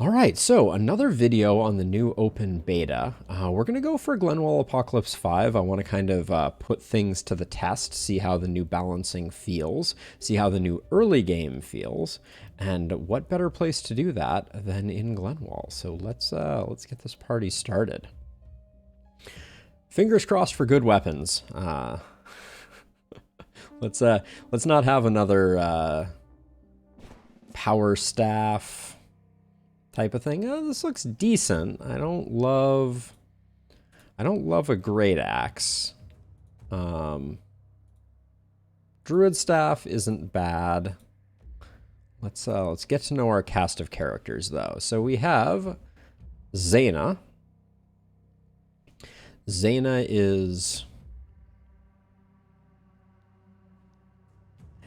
Alright, so another video on the new open beta. We're going to go for Glendwald Apocalypse 5. I want to kind of put things to the test, see how the new balancing feels, see how the new early game feels, and what better place to do that than in Glendwald. So let's get this party started. Fingers crossed for good weapons. Let's not have another power staff type of thing. Oh, this looks decent. I don't love a great axe. Druid staff isn't bad. Let's get to know our cast of characters though. So we have Zaina. Zaina is...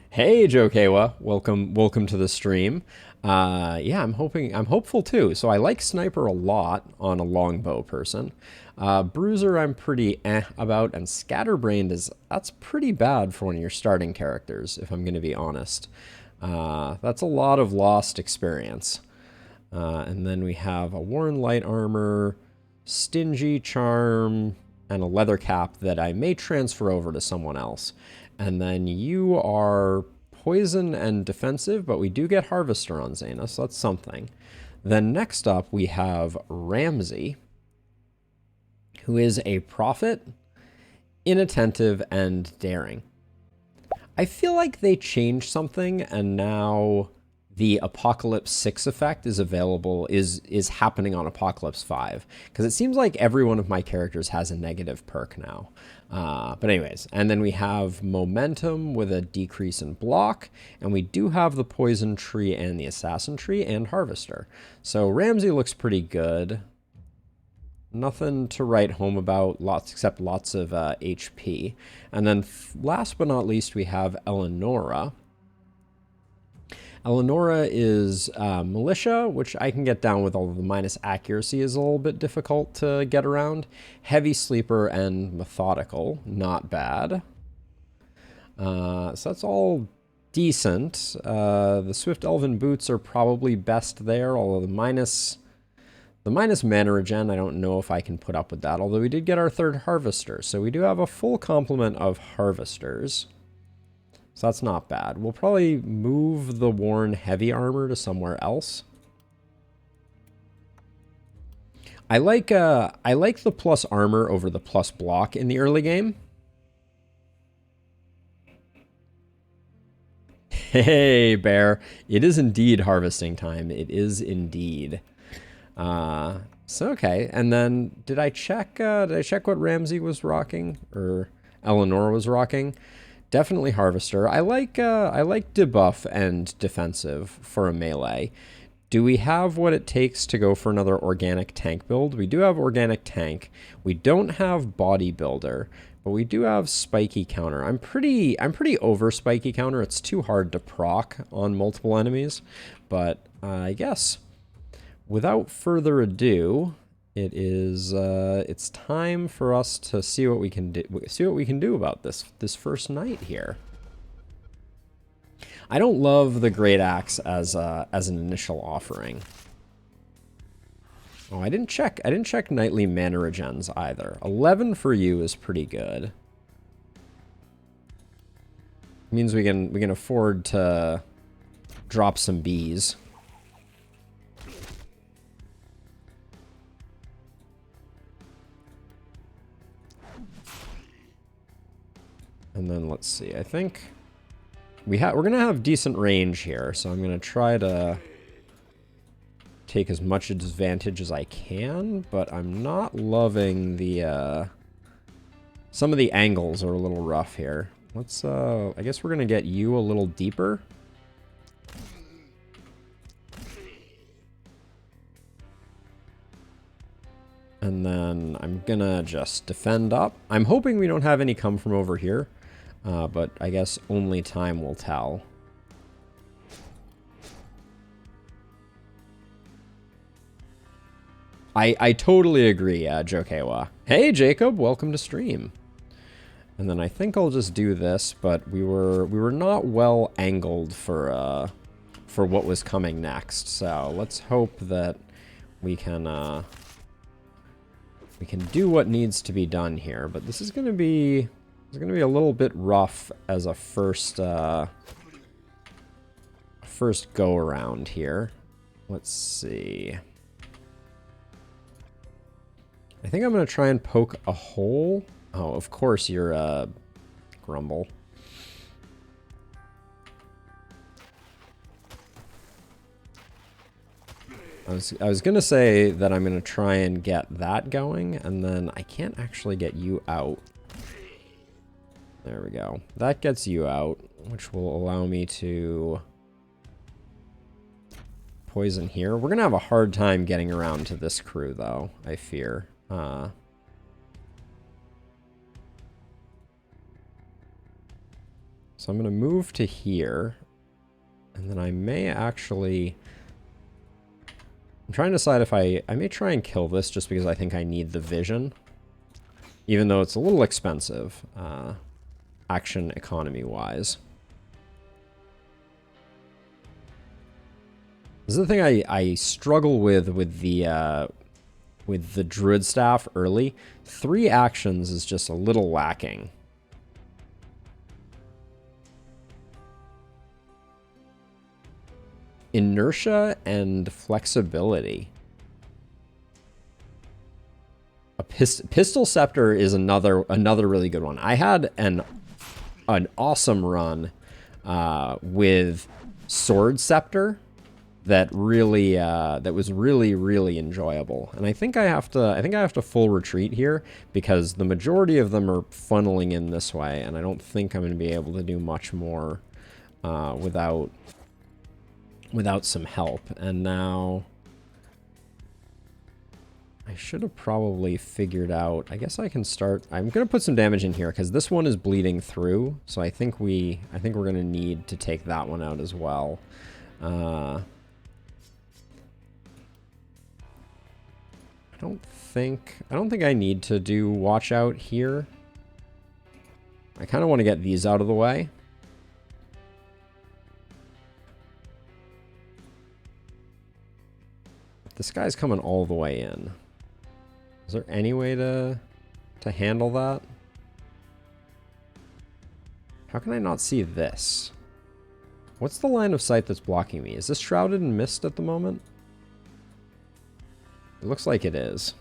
Hey, Joe Kawa. Welcome to the stream. Yeah, I'm hopeful too. So I like Sniper a lot on a longbow person. Bruiser I'm pretty about, and Scatterbrained that's pretty bad for one of your starting characters, if I'm gonna be honest. That's a lot of lost experience. And then we have a Worn Light Armor, Stingy Charm, and a Leather Cap that I may transfer over to someone else. And then you are Poison and Defensive, but we do get Harvester on Zaina, so that's something. Then next up we have Ramsey, who is a Prophet, Inattentive, and Daring. I feel like they changed something, and now the Apocalypse 6 effect is available, is happening on Apocalypse 5. Because it seems like every one of my characters has a negative perk now. But anyways, and then we have Momentum with a decrease in block, and we do have the Poison Tree and the Assassin Tree and Harvester. So Ramsey looks pretty good. Nothing to write home about, except lots of HP. And then last but not least, we have Eleonora. Eleonora is Militia, which I can get down with, although the minus accuracy is a little bit difficult to get around. Heavy Sleeper and Methodical, not bad. So that's all decent. The Swift Elven Boots are probably best there, although the minus mana regen, I don't know if I can put up with that, although we did get our third Harvester, so we do have a full complement of Harvesters. So that's not bad. We'll probably move the Worn Heavy Armor to somewhere else. I like the plus armor over the plus block in the early game. Hey, Bear. It is indeed harvesting time. It is indeed. So okay. And then did I check what Ramsey was rocking, or Eleanor was rocking? Definitely Harvester. I like debuff and defensive for a melee. Do we have what it takes to go for another organic tank build? We do have organic tank. We don't have bodybuilder, but we do have spiky counter. I'm pretty over spiky counter. It's too hard to proc on multiple enemies, but I guess without further ado, it's time for us to see what we can do about this first night here. I don't love the Great Axe as an initial offering. Oh, I didn't check nightly mana regens either. 11 for you is pretty good. It means we can afford to drop some bees. And then let's see, I think we're gonna have decent range here, so I'm gonna try to take as much advantage as I can, but I'm not loving the some of the angles are a little rough here. Let's I guess we're gonna get you a little deeper. And then I'm gonna just defend up. I'm hoping we don't have any come from over here. But I guess only time will tell. I totally agree, Joe Kawa. Hey, Jacob, welcome to stream. And then I think I'll just do this, but we were not well angled for what was coming next. So let's hope that we can do what needs to be done here. But this is going to be a little bit rough as a first go around here. Let's see. I think I'm going to try and poke a hole. Oh, of course you're Grumble. I was going to say that I'm going to try and get that going, and then I can't actually get you out. There we go. That gets you out, which will allow me to poison here. We're going to have a hard time getting around to this crew, though, I fear. So I'm going to move to here, and then I may actually... I'm trying to decide if I may try and kill this just because I think I need the vision. Even though it's a little expensive, action economy-wise. This is the thing I struggle with the Druid Staff early. 3 actions is just a little lacking. Inertia and flexibility. A Pistol Scepter is another really good one. I had an awesome run with Sword Scepter that really that was really enjoyable. And I think I have to full retreat here because the majority of them are funneling in this way, and I don't think I'm going to be able to do much more without some help. And now I should have probably figured out, I guess I can start, I'm going to put some damage in here because this one is bleeding through. So I think we're going to need to take that one out as well. I don't think I need to do watch out here. I kind of want to get these out of the way. This guy's coming all the way in. Is there any way to handle that? How can I not see this? What's the line of sight that's blocking me? Is this shrouded in mist at the moment? It looks like it is.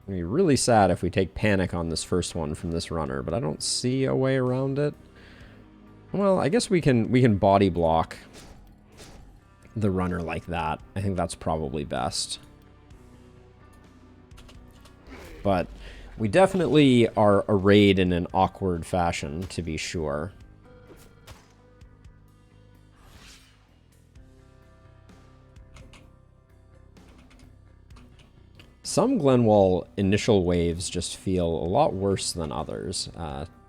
It'd be really sad if we take panic on this first one from this runner, but I don't see a way around it. Well, I guess we can body block the runner like that. I think that's probably best. But we definitely are arrayed in an awkward fashion, to be sure. Some Glendwald initial waves just feel a lot worse than others,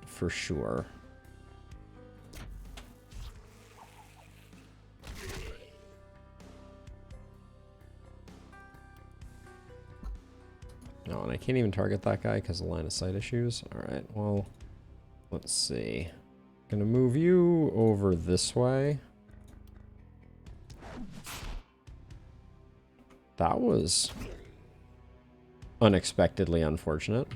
for sure. No, and I can't even target that guy because of line of sight issues. Alright, well, let's see. Gonna move you over this way. That was unexpectedly unfortunate.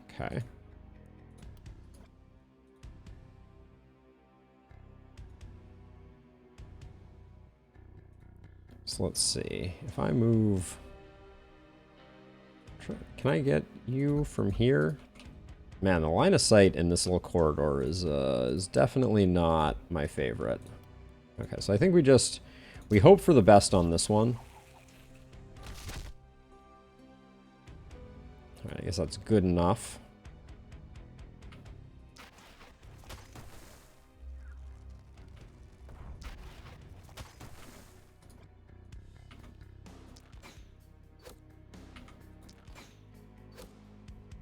Okay. So let's see. If I move... Can I get you from here? Man, the line of sight in this little corridor is definitely not my favorite. Okay, so I think we hope for the best on this one. All right, I guess that's good enough.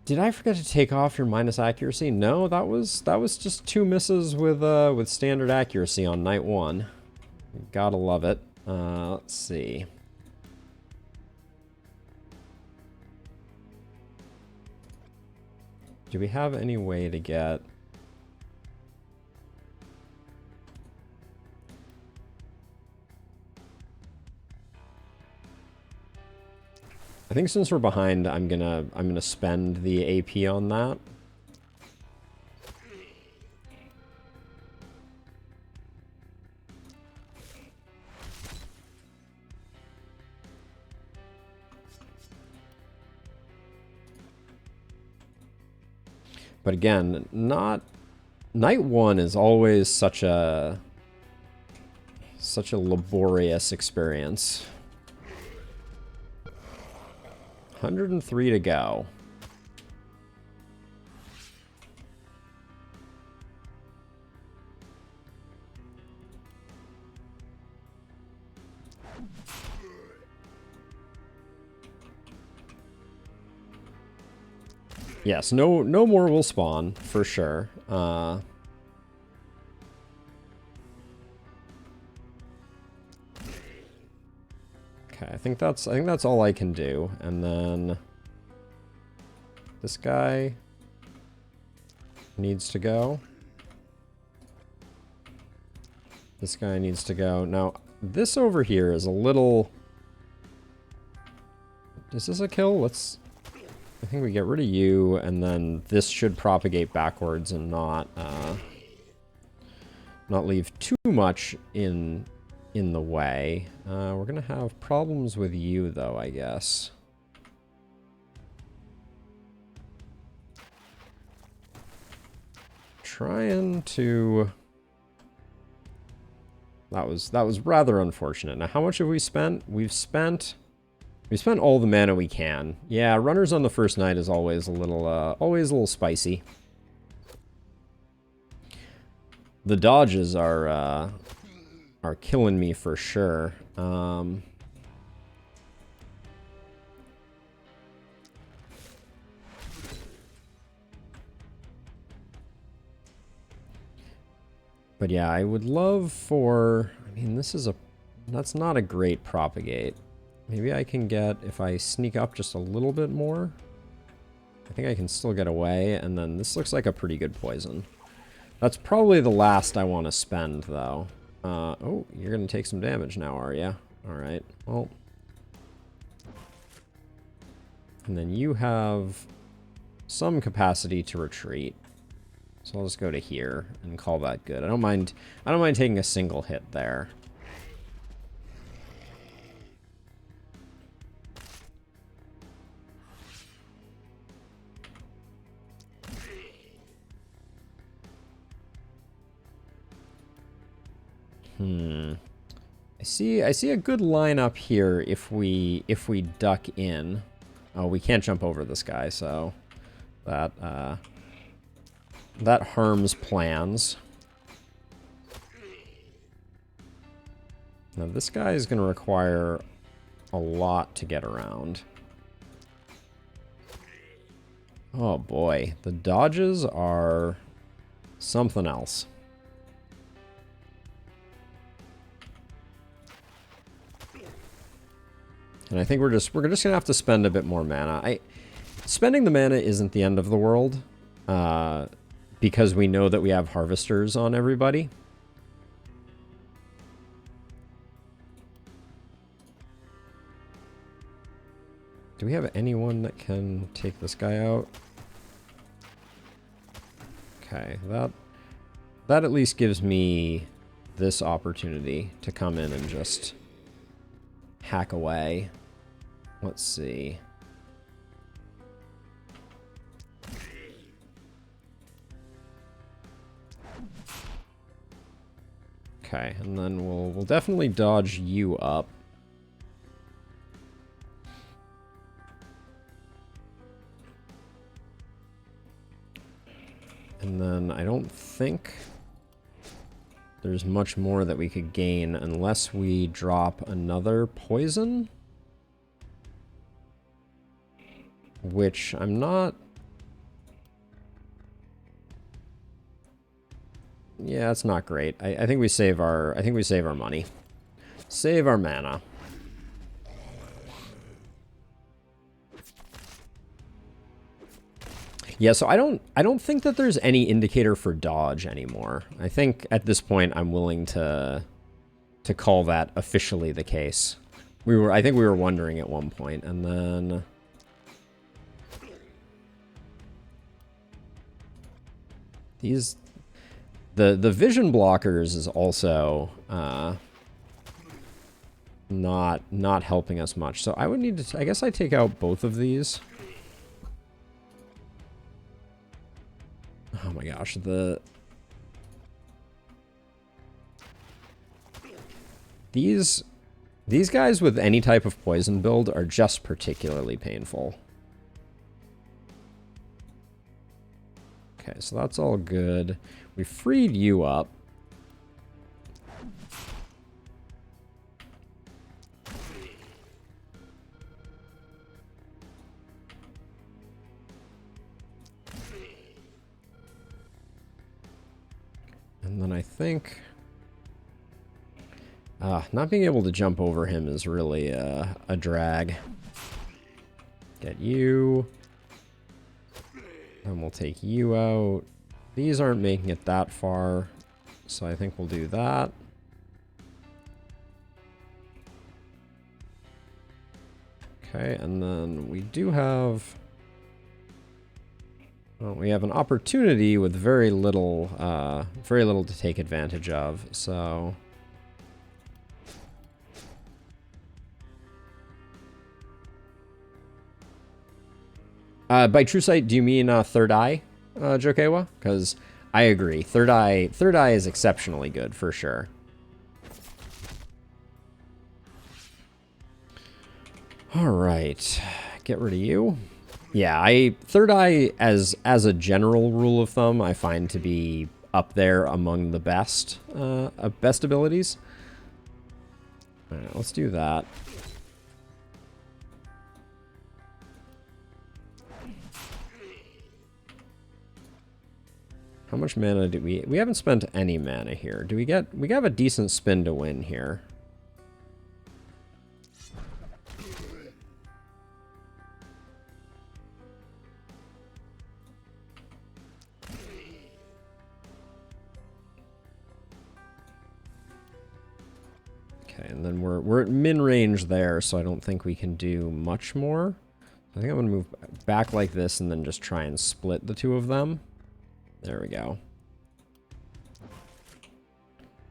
Did I forget to take off your minus accuracy? No, that was just 2 misses with standard accuracy on night 1. Gotta love it. Let's see. Do we have any way to get... I think since we're behind, I'm gonna spend the AP on that. But again, Night 1 is always such a laborious experience. 103 to go. Yes, no more will spawn for sure. Okay, I think that's all I can do, and then this guy needs to go. This guy needs to go. Now, this over here is a little... Is this a kill? Let's... I think we get rid of you, and then this should propagate backwards and not leave too much in the way. We're gonna have problems with you, though, I guess. Trying to... That was rather unfortunate. Now, how much have we spent? We spent all the mana we can. Yeah, runners on the first night is always a little spicy. The dodges are killing me for sure. But yeah, I would love for... I mean, that's not a great propagate. Maybe I can get, if I sneak up just a little bit more, I think I can still get away, and then this looks like a pretty good poison. That's probably the last I want to spend, though. Oh, you're going to take some damage now, are you? Alright, well. And then you have some capacity to retreat. So I'll just go to here and call that good. I don't mind taking a single hit there. I see a good line up here if we duck in. Oh, we can't jump over this guy, so that harms plans. Now this guy is going to require a lot to get around. Oh boy, the dodges are something else. And I think we're just gonna have to spend a bit more mana. Spending the mana isn't the end of the world, because we know that we have harvesters on everybody. Do we have anyone that can take this guy out? Okay, that at least gives me this opportunity to come in and just hack away. Let's see. Okay, and then we'll definitely dodge you up. And then I don't think there's much more that we could gain unless we drop another poison. Which I'm not... Yeah, it's not great. I think we save our money. Save our mana. Yeah, so I don't think that there's any indicator for dodge anymore. I think at this point I'm willing to call that officially the case. I think we were wondering at one point, and then these the vision blockers is also not helping us much. So I would need to, I guess I take out both of these. Oh my gosh, these guys with any type of poison build are just particularly painful. Okay, so that's all good. We freed you up. And then I think not being able to jump over him is really a drag. Get you. And we'll take you out. These aren't making it that far, so I think we'll do that. Okay, and then we do have... Well, we have an opportunity with very little to take advantage of, so... By true sight, do you mean third eye, Jokewa? Because I agree, third eye is exceptionally good for sure. All right, get rid of you. Yeah, third eye as a general rule of thumb, I find to be up there among the best abilities. All right, let's do that. How much mana do we haven't spent any mana here. Do we have a decent spin to win here. Okay, and then we're at min range there, so I don't think we can do much more. I think I'm gonna move back like this and then just try and split the two of them. There we go.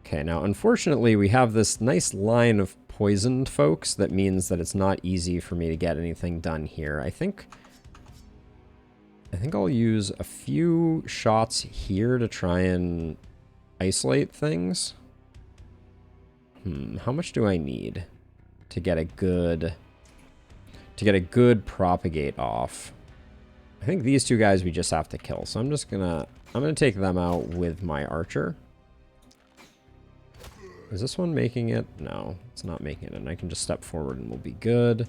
Okay, now unfortunately we have this nice line of poisoned folks that means that it's not easy for me to get anything done here. I think I'll use a few shots here to try and isolate things. How much do I need to get a good propagate off? I think these two guys we just have to kill, so I'm gonna take them out with my archer. Is this one making it? No, it's not making it, and I can just step forward and we'll be good.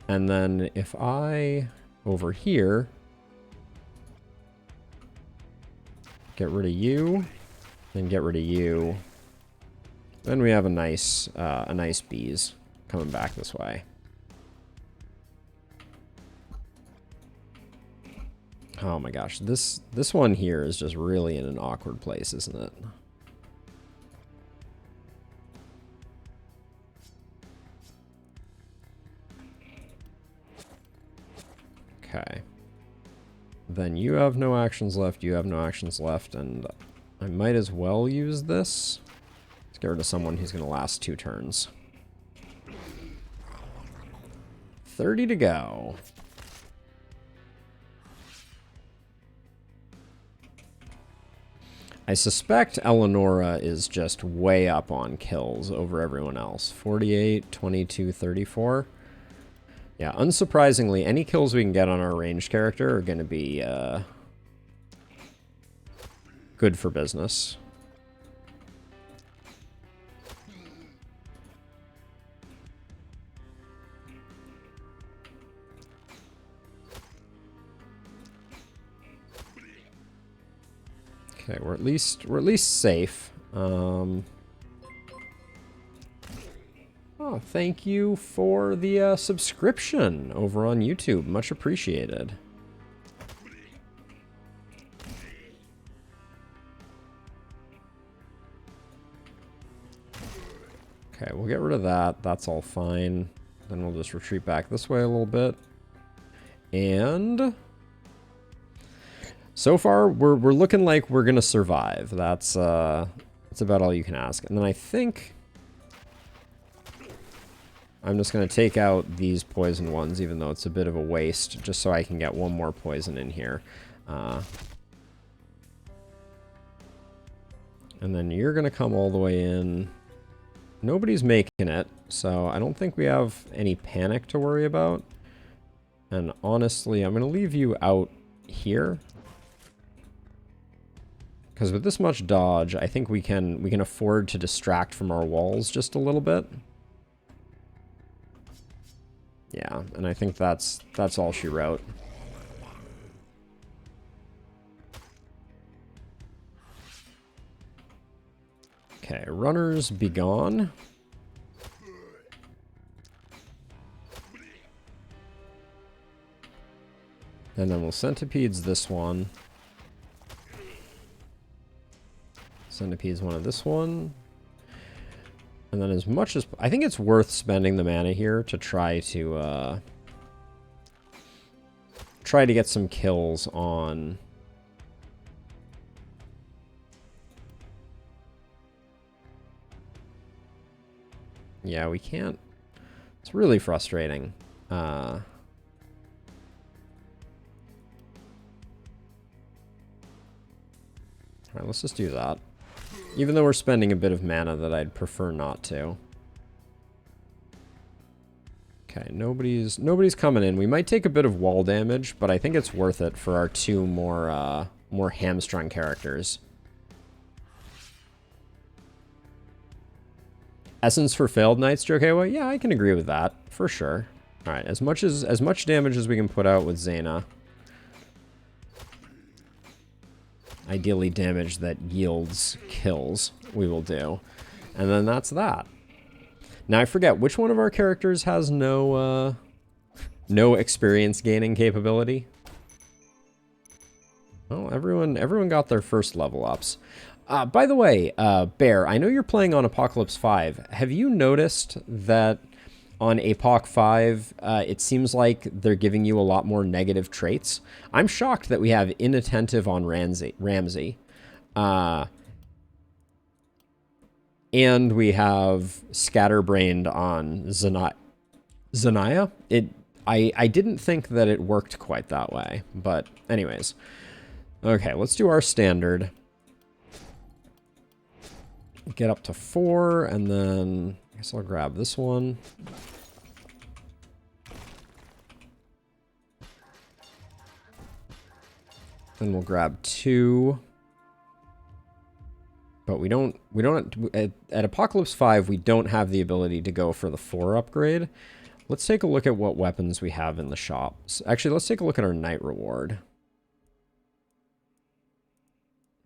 And then if I, over here, get rid of you, then get rid of you, then we have a nice bees coming back this way. Oh my gosh, this one here is just really in an awkward place, isn't it? Okay. Then you have no actions left, you have no actions left, and I might as well use this. Let's get rid of someone who's going to last 2 turns. 30 to go. I suspect Eleonora is just way up on kills over everyone else. 48, 22, 34. Yeah, unsurprisingly, any kills we can get on our ranged character are going to be good for business. Okay, we're at least safe. Oh, thank you for the subscription over on YouTube. Much appreciated. Okay, we'll get rid of that. That's all fine. Then we'll just retreat back this way a little bit. And so far, we're looking like we're going to survive. That's about all you can ask. And then I think I'm just going to take out these poison ones, even though it's a bit of a waste, just so I can get one more poison in here. And then you're going to come all the way in. Nobody's making it, so I don't think we have any panic to worry about. And honestly, I'm going to leave you out here. Because with this much dodge, I think we can afford to distract from our walls just a little bit. Yeah, and I think that's all she wrote. Okay, runners be gone. And then we'll centipedes this one. Centipedes one of this one. And then as much as... I think it's worth spending the mana here to try to get some kills on... Yeah, we can't... It's really frustrating. Alright, let's just do that. Even though we're spending a bit of mana that I'd prefer not to. Okay, nobody's coming in. We might take a bit of wall damage, but I think it's worth it for our two more hamstrung characters. Essence for failed knights, Jokewa? Yeah, I can agree with that, for sure. Alright, as much damage as we can put out with Zaina. Ideally damage that yields kills, we will do. And then that's that. Now I forget, which one of our characters has no experience gaining capability? Well, everyone got their first level ups. By the way, Bear, I know you're playing on Apocalypse 5. Have you noticed that on Apoc 5, it seems like they're giving you a lot more negative traits? I'm shocked that we have inattentive on Ramsey. And we have scatterbrained on Zanaya. I didn't think that it worked quite that way, but anyways. Okay, let's do our standard. Get up to 4, and then I guess I'll grab this one. Then we'll grab 2. But we don't at Apocalypse 5, we don't have the ability to go for the 4 upgrade. Let's take a look at what weapons we have in the shops. Actually, let's take a look at our Knight reward.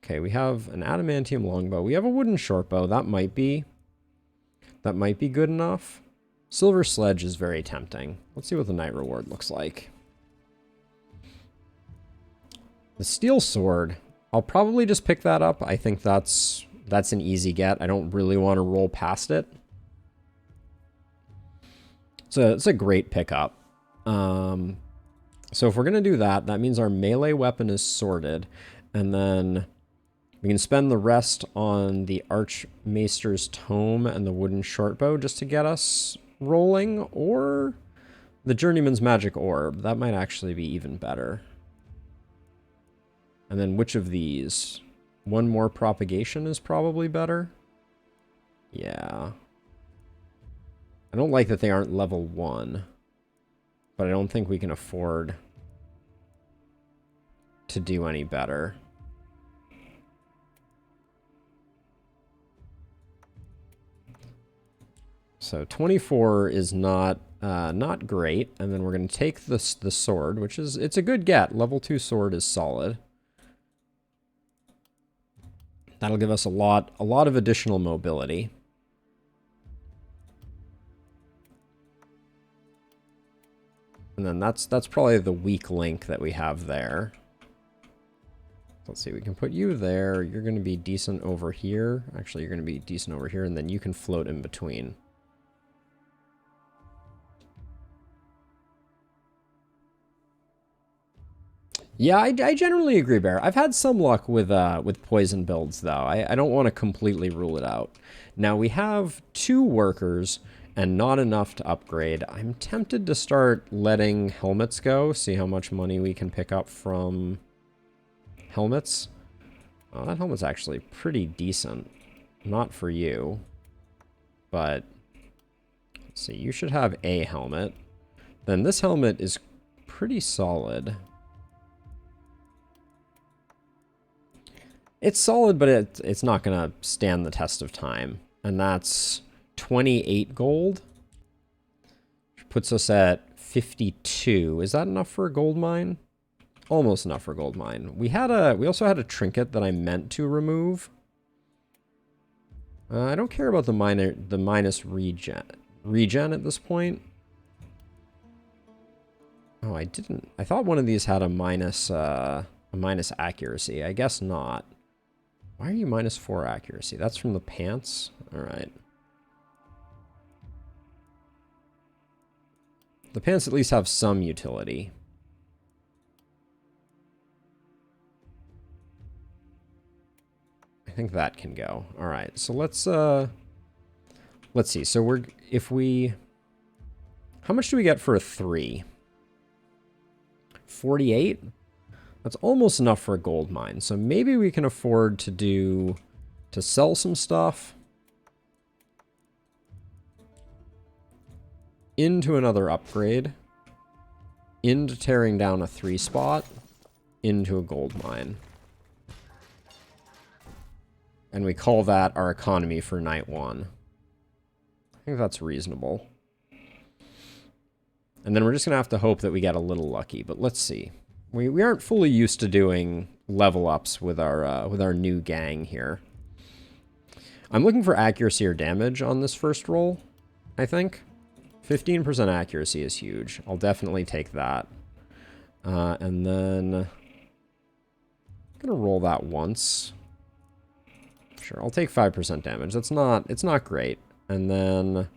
Okay, we have an adamantium longbow. We have a wooden shortbow. That might be good enough. Silver sledge is very tempting. Let's see what the Knight reward looks like. The steel sword, I'll probably just pick that up. I think that's an easy get. I don't really want to roll past it. So it's a great pickup. So if we're going to do that, that means our melee weapon is sorted. And then we can spend the rest on the Archmaester's Tome and the wooden shortbow just to get us rolling. Or the Journeyman's Magic Orb. That might actually be even better. And then which of these? One more propagation is probably better. Yeah. I don't like that they aren't level 1. But I don't think we can afford to do any better. So 24 is not great. And then we're going to take the sword, which is, it's a good get. Level 2 sword is solid. That'll give us a lot of additional mobility. And then that's probably the weak link that we have there. Let's see, we can put you there. You're going to be decent over here. Actually, you're going to be decent over here, and then you can float in between. Yeah, I generally agree, Bear. I've had some luck with poison builds, though. I don't want to completely rule it out. Now, we have 2 workers and not enough to upgrade. I'm tempted to start letting helmets go, see how much money we can pick up from helmets. Oh, that helmet's actually pretty decent. Not for you, but let's see, you should have a helmet. Then this helmet is pretty solid. It's solid, but it's not going to stand the test of time. And that's 28 gold. Which puts us at 52. Is that enough for a gold mine? Almost enough for a gold mine. We also had a trinket that I meant to remove. I don't care about the minus regen at this point. Oh, I didn't. I thought one of these had a minus accuracy. I guess not. Why are you -4 accuracy? That's from the pants? Alright. The pants at least have some utility. I think that can go. Alright, so let's see. So how much do we get for a 3? 48? That's almost enough for a gold mine. So maybe we can afford to sell some stuff into another upgrade, into tearing down a 3 spot, into a gold mine. And we call that our economy for night 1. I think that's reasonable. And then we're just going to have to hope that we get a little lucky, but let's see. We aren't fully used to doing level ups with our new gang here. I'm looking for accuracy or damage on this first roll, I think. 15% accuracy is huge. I'll definitely take that. And then I'm gonna roll that once. Sure, I'll take 5% damage. It's not great. And then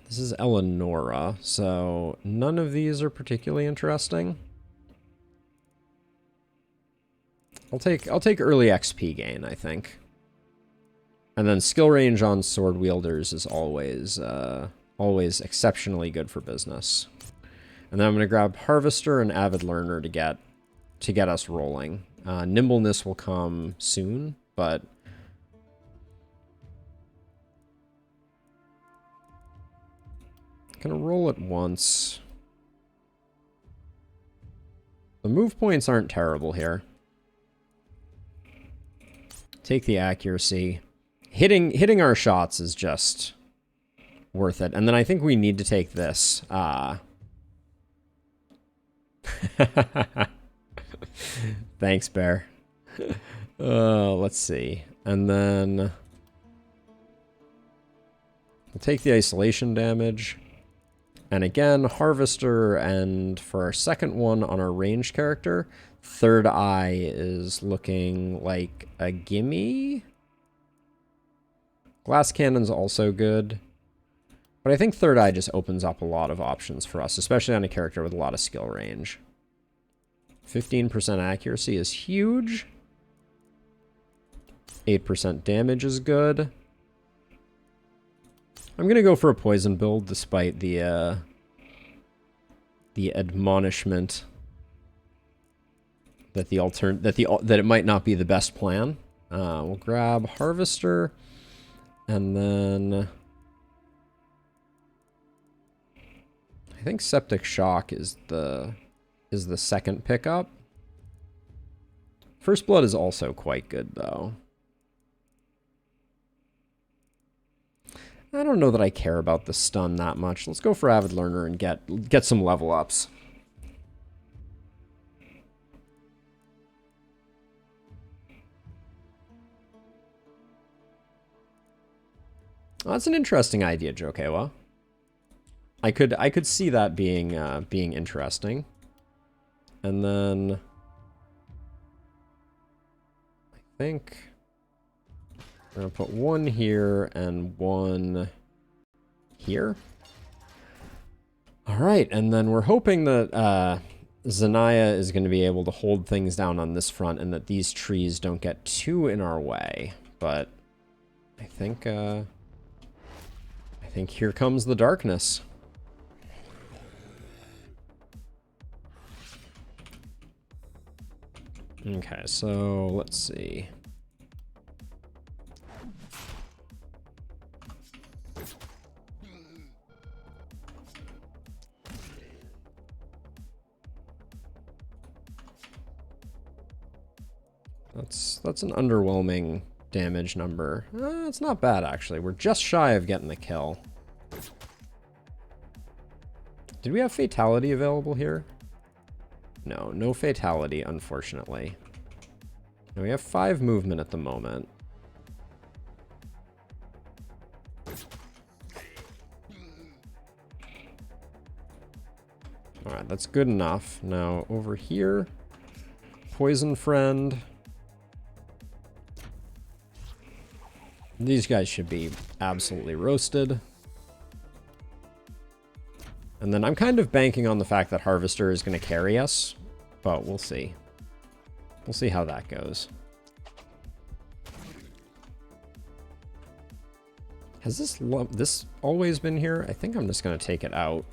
this is Eleonora, so none of these are particularly interesting. I'll take early XP gain, I think. And then skill range on sword wielders is always exceptionally good for business. And then I'm gonna grab Harvester and Avid Learner to get us rolling. Nimbleness will come soon, but gonna roll it once. The move points aren't terrible here. Take the accuracy. Hitting our shots is just worth it. And then I think we need to take this. Thanks, Bear. Let's see. And then we'll take the isolation damage. And again, Harvester, and for our second one on our ranged character, Third Eye is looking like a gimme. Glass Cannon's also good. But I think Third Eye just opens up a lot of options for us, especially on a character with a lot of skill range. 15% accuracy is huge. 8% damage is good. I'm gonna go for a poison build despite the admonishment that that it might not be the best plan. We'll grab Harvester, and then I think Septic Shock is the second pickup. First Blood is also quite good though. I don't know that I care about the stun that much. Let's go for Avid Learner and get some level ups. Oh, that's an interesting idea, Jokewa. I could see that being interesting. And then I think I'm gonna put one here and one here. All right, and then we're hoping that Zanaya is going to be able to hold things down on this front and that these trees don't get too in our way. But I think here comes the darkness. Okay, so let's see. That's an underwhelming damage number. It's not bad, actually. We're just shy of getting the kill. Did we have Fatality available here? No, no Fatality, unfortunately. Now we have 5 movement at the moment. Alright, that's good enough. Now, over here, Poison Friend. These guys should be absolutely roasted. And then I'm kind of banking on the fact that Harvester is going to carry us, but we'll see. We'll see how that goes. Has this always been here? I think I'm just going to take it out.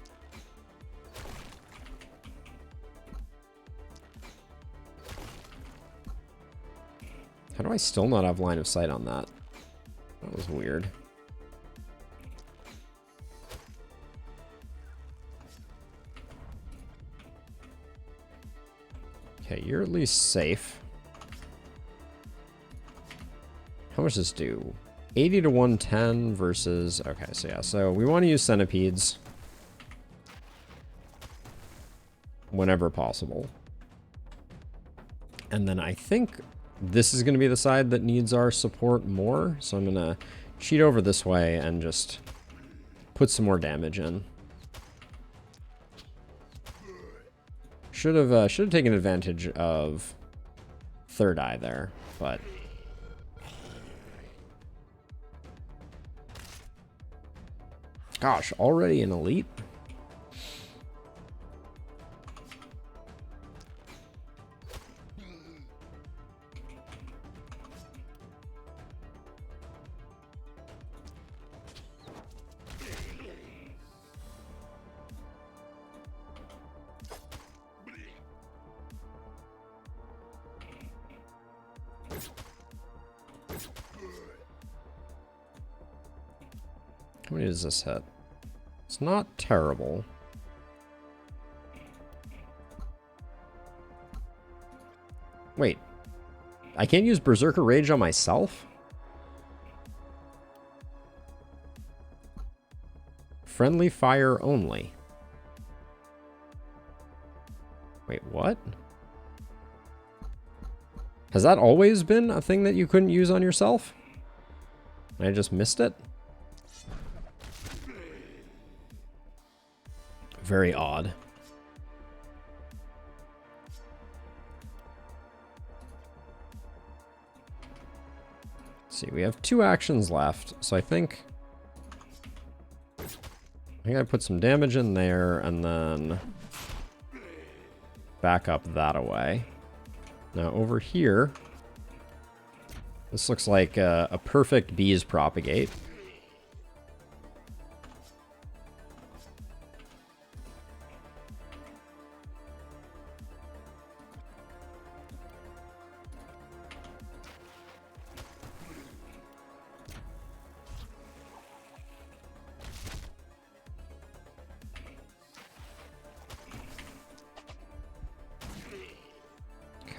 How do I still not have line of sight on that? That was weird. Okay, you're at least safe. How much does this do? 80 to 110 versus... Okay, so yeah, so we want to use centipedes whenever possible. And then I think this is going to be the side that needs our support more. So I'm going to cheat over this way and just put some more damage in. Should have taken advantage of Third Eye there, but... Gosh, already an elite? How many does this hit? It's not terrible. Wait. I can't use Berserker Rage on myself? Friendly fire only. Wait, what? Has that always been a thing that you couldn't use on yourself? And I just missed it? Very odd. Let's see, we have 2 actions left, so I think I put some damage in there and then back up that away. Now over here, this looks like a perfect bees propagate.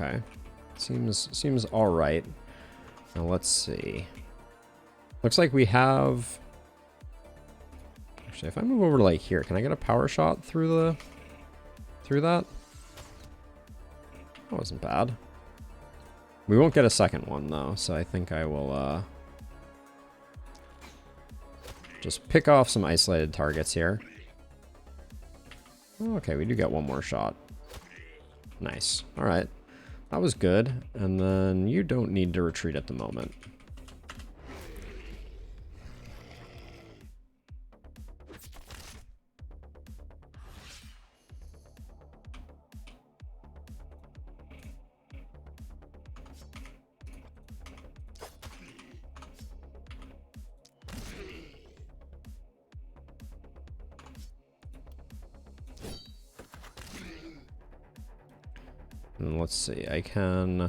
Okay, seems all right. Now let's see. Looks like we have. Actually, if I move over to like here, can I get a power shot through that? That wasn't bad. We won't get a second one though, so I think I will just pick off some isolated targets here. Okay, we do get one more shot. Nice. All right. That was good, and then you don't need to retreat at the moment. And let's see, I can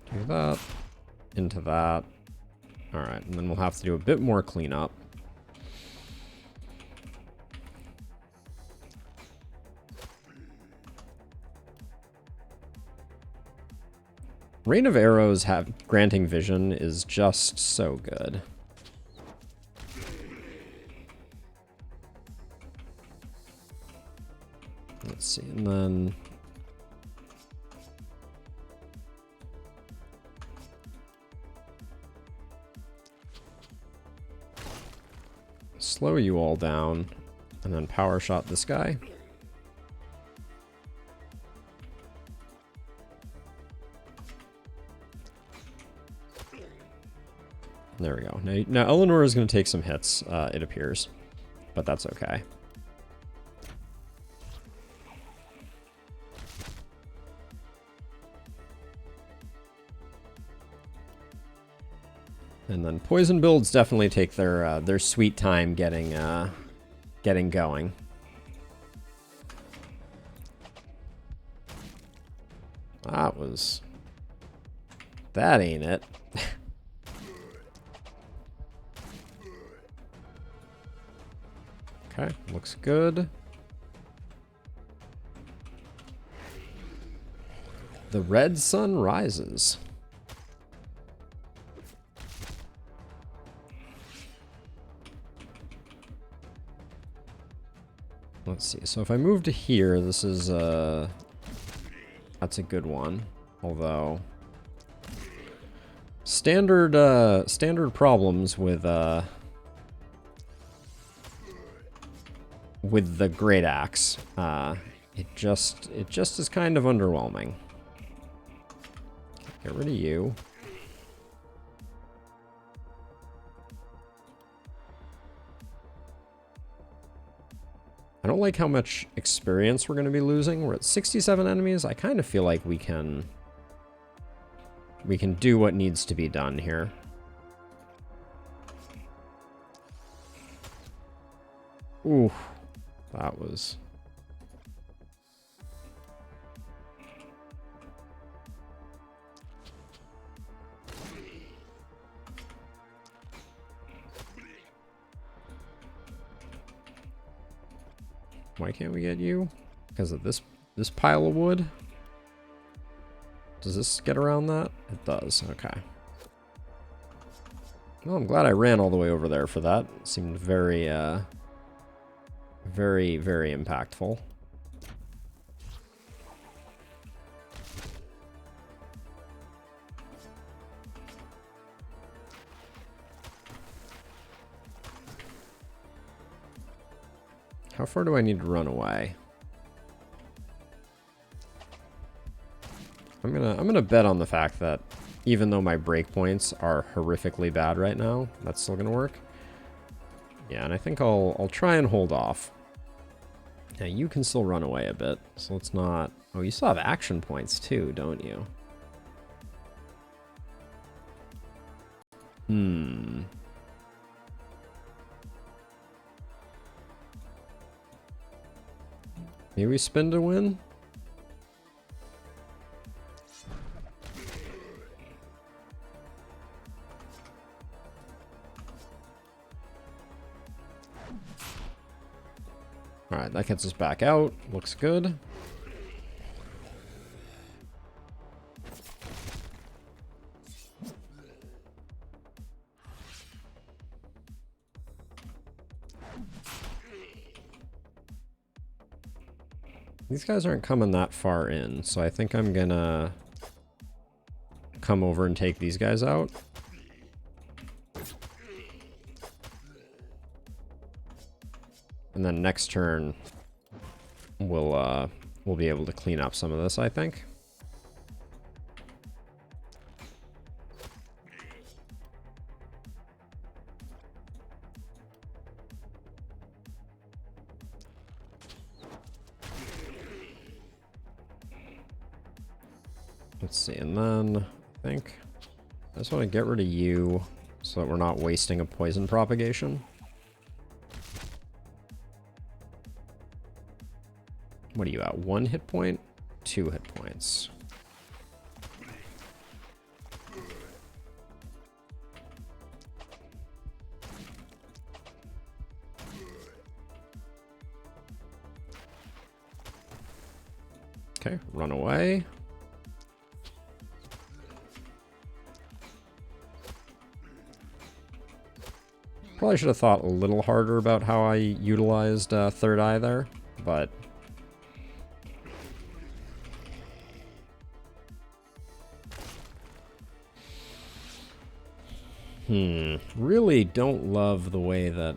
do that, into that. Alright, and then we'll have to do a bit more cleanup. Rain of Arrows granting vision is just so good. Let's see, and then slow you all down, and then power shot this guy. There we go. Now Eleanor is going to take some hits, it appears, but that's okay. And then poison builds definitely take their sweet time getting going. That ain't it. Okay, looks good. The red sun rises. Let's see. So if I move to here, this is that's a good one. Although standard problems with the great axe. It just is kind of underwhelming. Get rid of you. I don't like how much experience we're going to be losing. We're at 67 enemies. I kind of feel like we can do what needs to be done here. Ooh, that was... Why can't we get you? Because of this pile of wood? Does this get around that? It does, okay. Well, I'm glad I ran all the way over there for that. It seemed very, very, very impactful. How far do I need to run away? I'm gonna bet on the fact that even though my breakpoints are horrifically bad right now, that's still gonna work. Yeah, and I think I'll try and hold off. Now you can still run away a bit, so let's not... Oh, you still have action points too, don't you? Maybe we spin to win? Alright, that gets us back out. Looks good. These guys aren't coming that far in, so I think I'm gonna come over and take these guys out. And then next turn, we'll be able to clean up some of this, I think. Let's see, and then I think I just want to get rid of you so that we're not wasting a poison propagation. What are you at? 1 hit point? 2 hit points. Okay, run away. Probably should have thought a little harder about how I utilized Third Eye there, but... Really don't love the way that...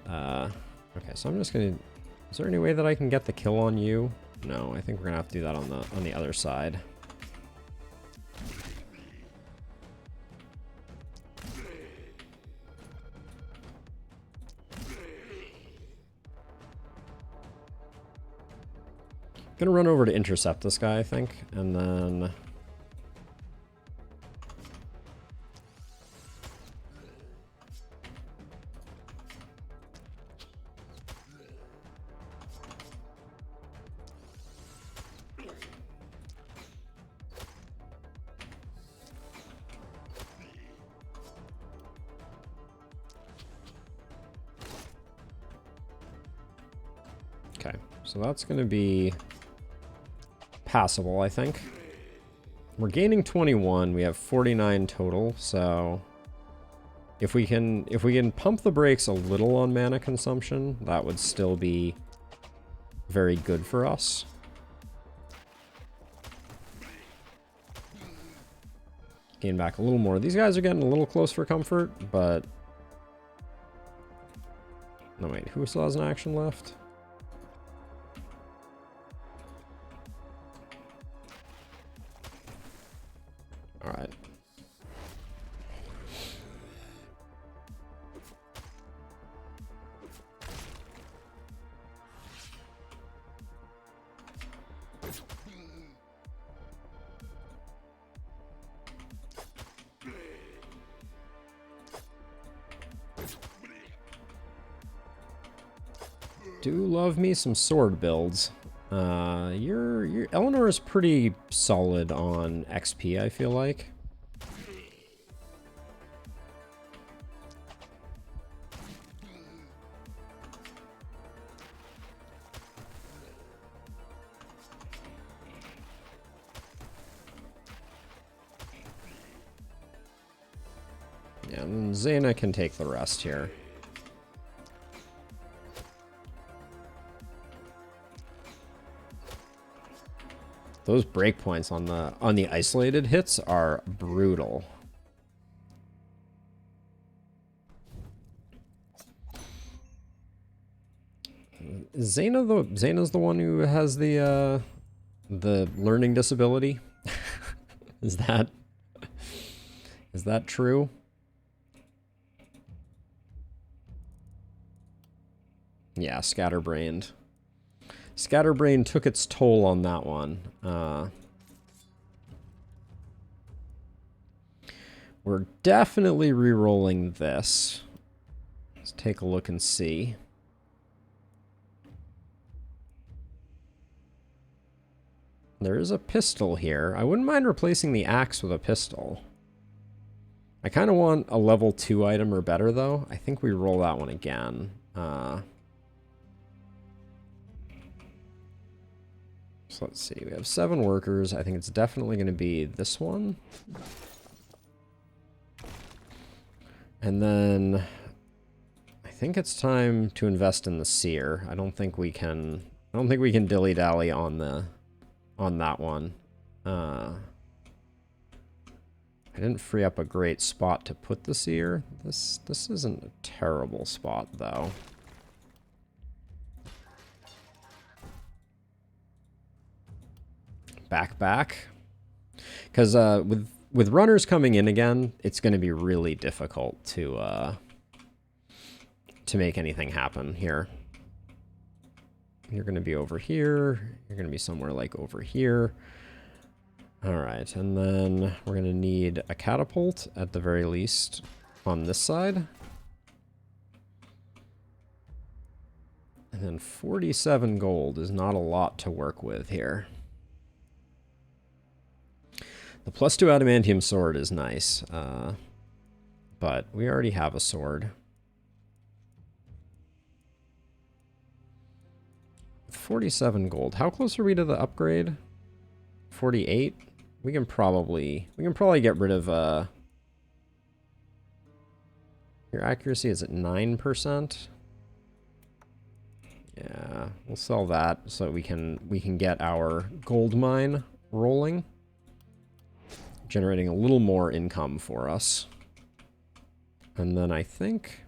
Okay, so I'm just gonna... Is there any way that I can get the kill on you? No, I think we're gonna have to do that on the other side. Gonna run over to intercept this guy, I think, and then... Okay, so that's gonna be passable, I think. We're gaining 21. We have 49 total, so if we can pump the brakes a little on mana consumption, that would still be very good for us. Gain back a little more. These guys are getting a little close for comfort, but... No, wait, who still has an action left? Alright. Do love me some sword builds. Your Eleanor is pretty solid on XP, I feel like. Yeah, and Zaina can take the rest here. Those breakpoints on the isolated hits are brutal. Zaina's the one who has the learning disability. Is that true? Yeah, scatterbrained. Scatterbrain took its toll on that one. We're definitely re-rolling this. Let's take a look and see. There is a pistol here. I wouldn't mind replacing the axe with a pistol. I kind of want a level 2 item or better, though. I think we roll that one again. So let's see, we have 7 workers. I think it's definitely going to be this one. And then I think it's time to invest in the seer. I don't think we can dilly-dally on that one. I didn't free up a great spot to put the seer. This isn't a terrible spot though. Back. Because with runners coming in again, it's going to be really difficult to make anything happen here. You're going to be over here. You're going to be somewhere like over here. All right, and then we're going to need a catapult at the very least on this side. And then 47 gold is not a lot to work with here. The +2 adamantium sword is nice, but we already have a sword. 47 gold. How close are we to the upgrade? 48. We can probably get rid of your accuracy is at 9%. Yeah, we'll sell that so we can get our gold mine rolling, generating a little more income for us. And then I think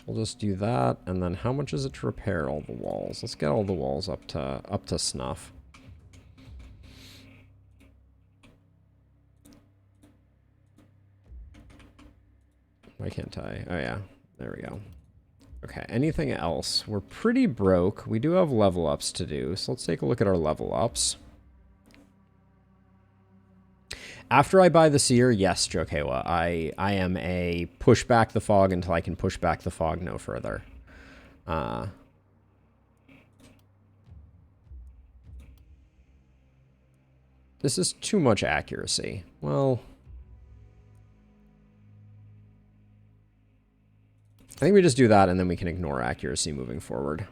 we'll just do that. And then how much is it to repair all the walls? Let's get all the walls up to snuff. Why can't I? Oh yeah, there we go. Okay, anything else? We're pretty broke. We do have level ups to do, so let's take a look at our level ups. After I buy the seer, yes, Jokewa, I am a push back the fog until I can push back the fog no further. This is too much accuracy. Well, I think we just do that and then we can ignore accuracy moving forward.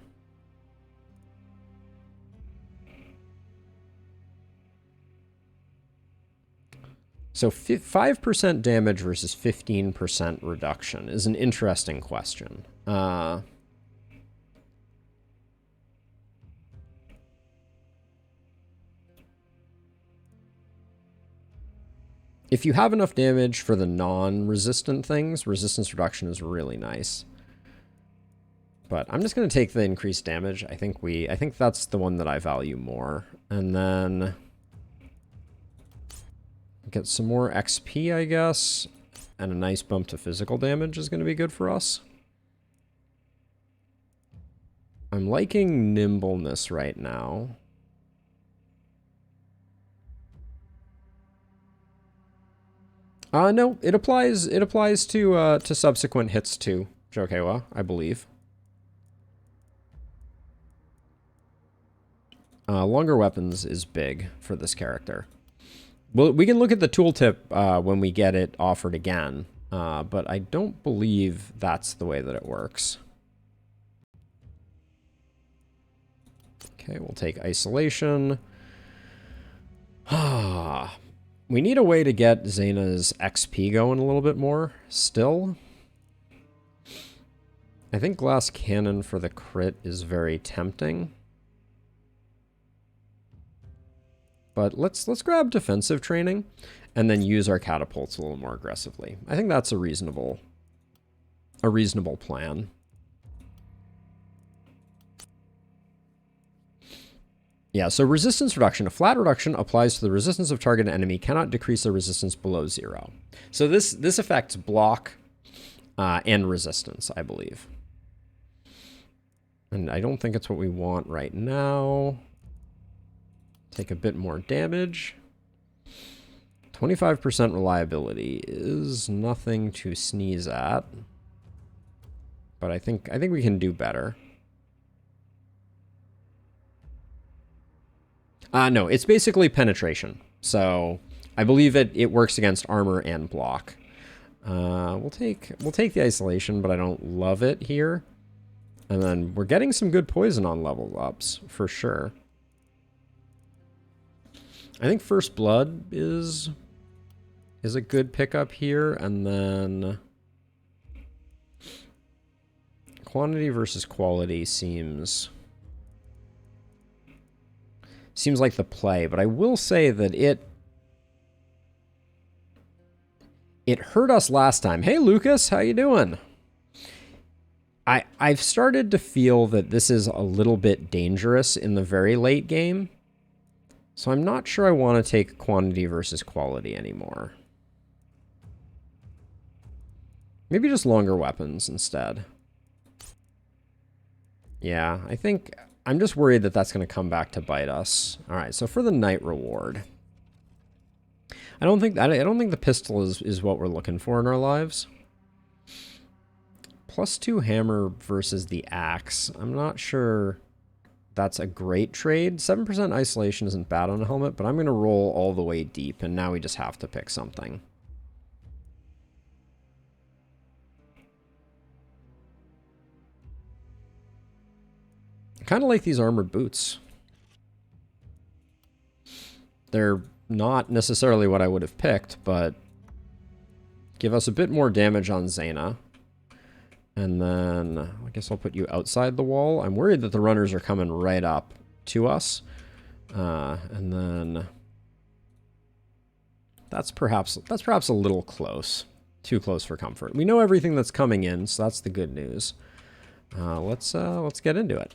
So 5% damage versus 15% reduction is an interesting question. If you have enough damage for the non-resistant things, resistance reduction is really nice. But I'm just going to take the increased damage. I think that's the one that I value more. And then get some more XP, I guess. And a nice bump to physical damage is going to be good for us. I'm liking nimbleness right now. No, it applies to subsequent hits too, Jokewa, I believe. Longer weapons is big for this character. Well, we can look at the tooltip when we get it offered again, but I don't believe that's the way that it works. Okay, we'll take isolation. We need a way to get Zaina's XP going a little bit more still. I think glass cannon for the crit is very tempting. But let's grab defensive training and then use our catapults a little more aggressively. I think that's a reasonable plan. Yeah, so resistance reduction. A flat reduction applies to the resistance of target enemy, cannot decrease the resistance below 0. So this affects block and resistance, I believe. And I don't think it's what we want right now. Take a bit more damage. 25% reliability is nothing to sneeze at. But I think we can do better. No, it's basically penetration. So I believe it works against armor and block. We'll take the isolation, but I don't love it here. And then we're getting some good poison on level ups for sure. I think First Blood is a good pickup here, and then quantity versus quality seems like the play, but I will say that it hurt us last time. Hey Lucas, how you doing? I've started to feel that this is a little bit dangerous in the very late game. So I'm not sure I want to take quantity versus quality anymore. Maybe just longer weapons instead. Yeah, I think I'm just worried that that's going to come back to bite us. All right, so for the night reward, I don't think the pistol is what we're looking for in our lives. +2 hammer versus the axe. I'm not sure that's a great trade. 7% isolation isn't bad on a helmet, but I'm going to roll all the way deep, and now we just have to pick something. I kind of like these armored boots. They're not necessarily what I would have picked, but give us a bit more damage on Zaina. And then I guess I'll put you outside the wall. I'm worried that the runners are coming right up to us. And then that's perhaps a little close. Too close for comfort. We know everything that's coming in, so that's the good news. Let's get into it.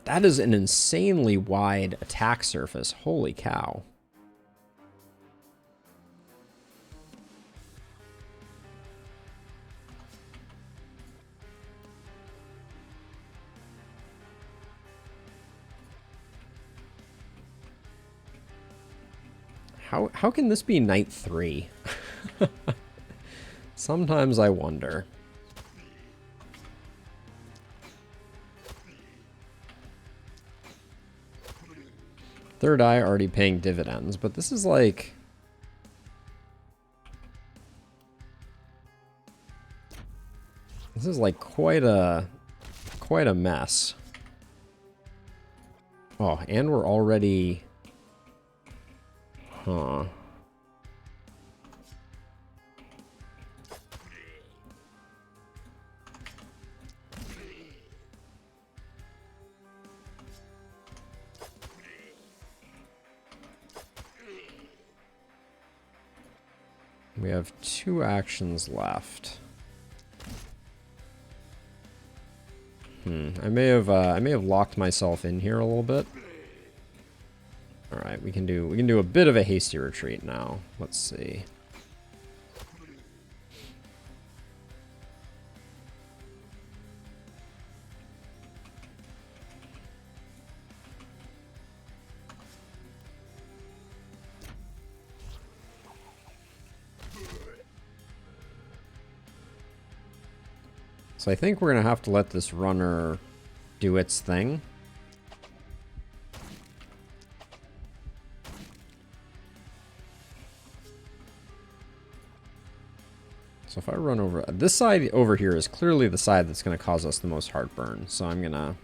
That is an insanely wide attack surface. Holy cow. How can this be night 3? Sometimes I wonder. Third eye already paying dividends, but this is like... This is like quite a mess. Oh, and we're already... Huh. We have 2 actions left. I may have locked myself in here a little bit. All right, we can do a bit of a hasty retreat now. Let's see. So I think we're gonna have to let this runner do its thing. So if I run over... This side over here is clearly the side that's going to cause us the most heartburn. So I'm going to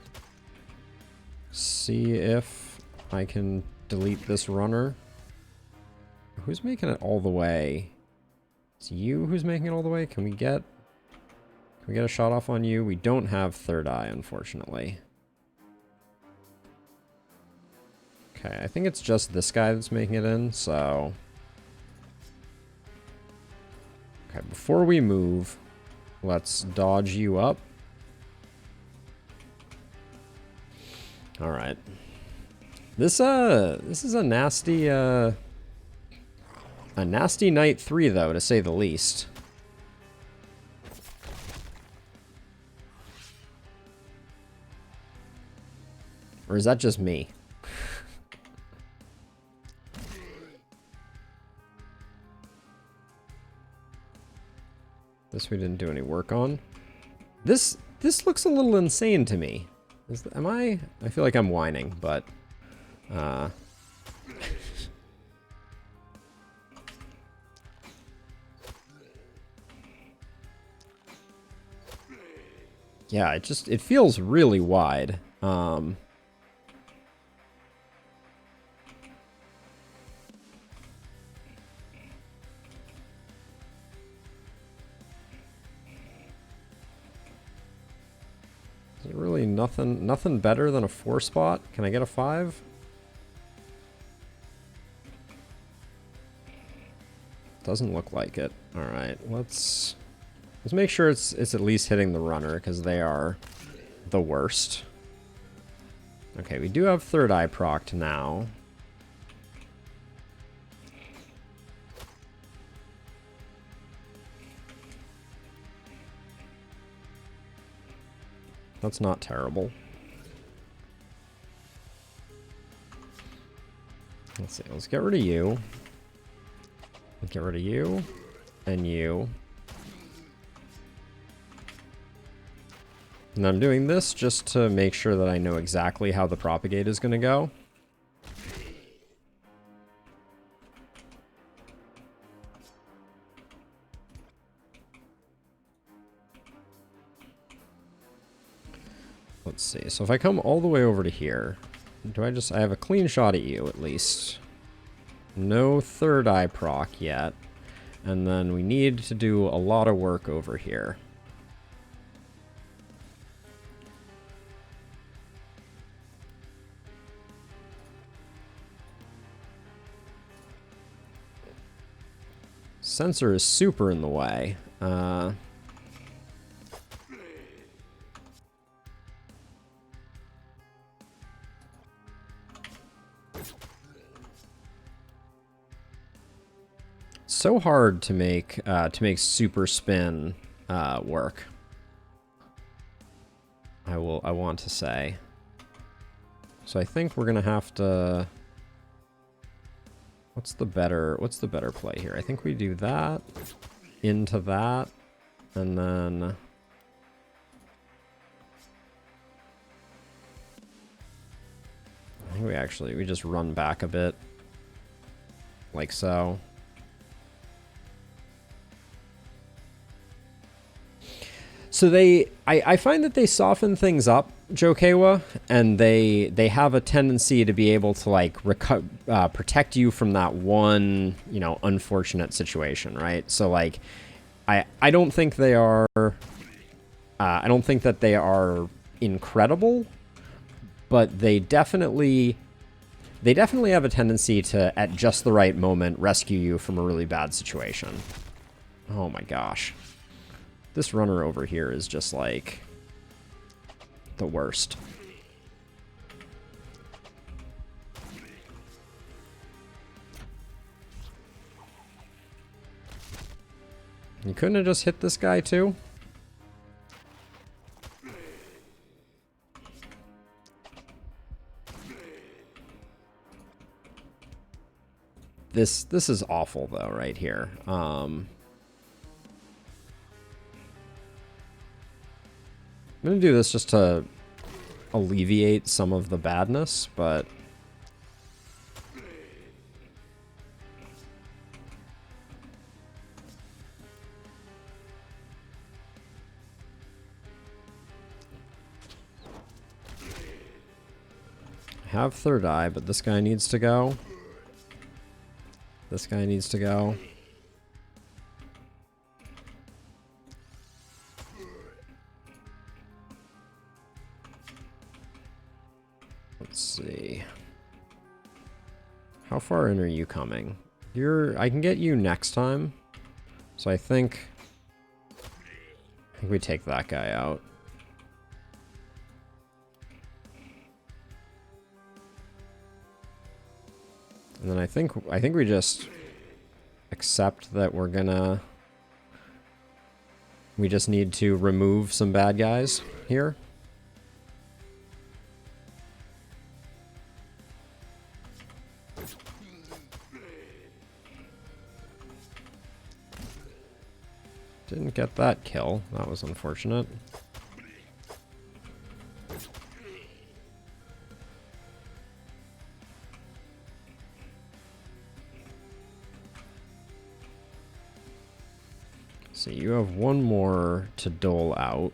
see if I can delete this runner. Who's making it all the way? It's you who's making it all the way? Can we get a shot off on you? We don't have third eye, unfortunately. Okay, I think it's just this guy that's making it in, so... Okay, before we move, let's dodge you up. All right. This is a nasty night 3 though, to say the least. Or is that just me? This we didn't do any work on. This looks a little insane to me. Am I? I feel like I'm whining, but yeah, it feels really wide. Is it really nothing better than a 4 spot? Can I get a 5? Doesn't look like it. All right, let's make sure it's at least hitting the runner, because they are the worst. Okay, we do have third eye procced now. That's not terrible. Let's see, let's get rid of you. Get rid of you. And you. And I'm doing this just to make sure that I know exactly how the propagate is going to go. Let's see. So if I come all the way over to here, I have a clean shot at you at least. No third eye proc yet. And then we need to do a lot of work over here. Sensor is super in the way. So hard to make super spin work. I want to say. So I think we're gonna have to. What's the better play here? I think we do that into that, and then I think we just run back a bit, like so. So I find that they soften things up, Jokewa, and they have a tendency to be able to like protect you from that one, you know, unfortunate situation, right? So like, I don't think they are, I don't think that they are incredible, but they definitely have a tendency to, at just the right moment, rescue you from a really bad situation. Oh my gosh. This runner over here is just like the worst. You couldn't have just hit this guy too? This is awful though, right here. I'm going to do this just to alleviate some of the badness, but I have third eye, but this guy needs to go. This guy needs to go. Let's see. How far in are you coming? I can get you next time. So I think we take that guy out. And then I think we just accept that we just need to remove some bad guys here. Didn't get that kill. That was unfortunate. So you have one more to dole out.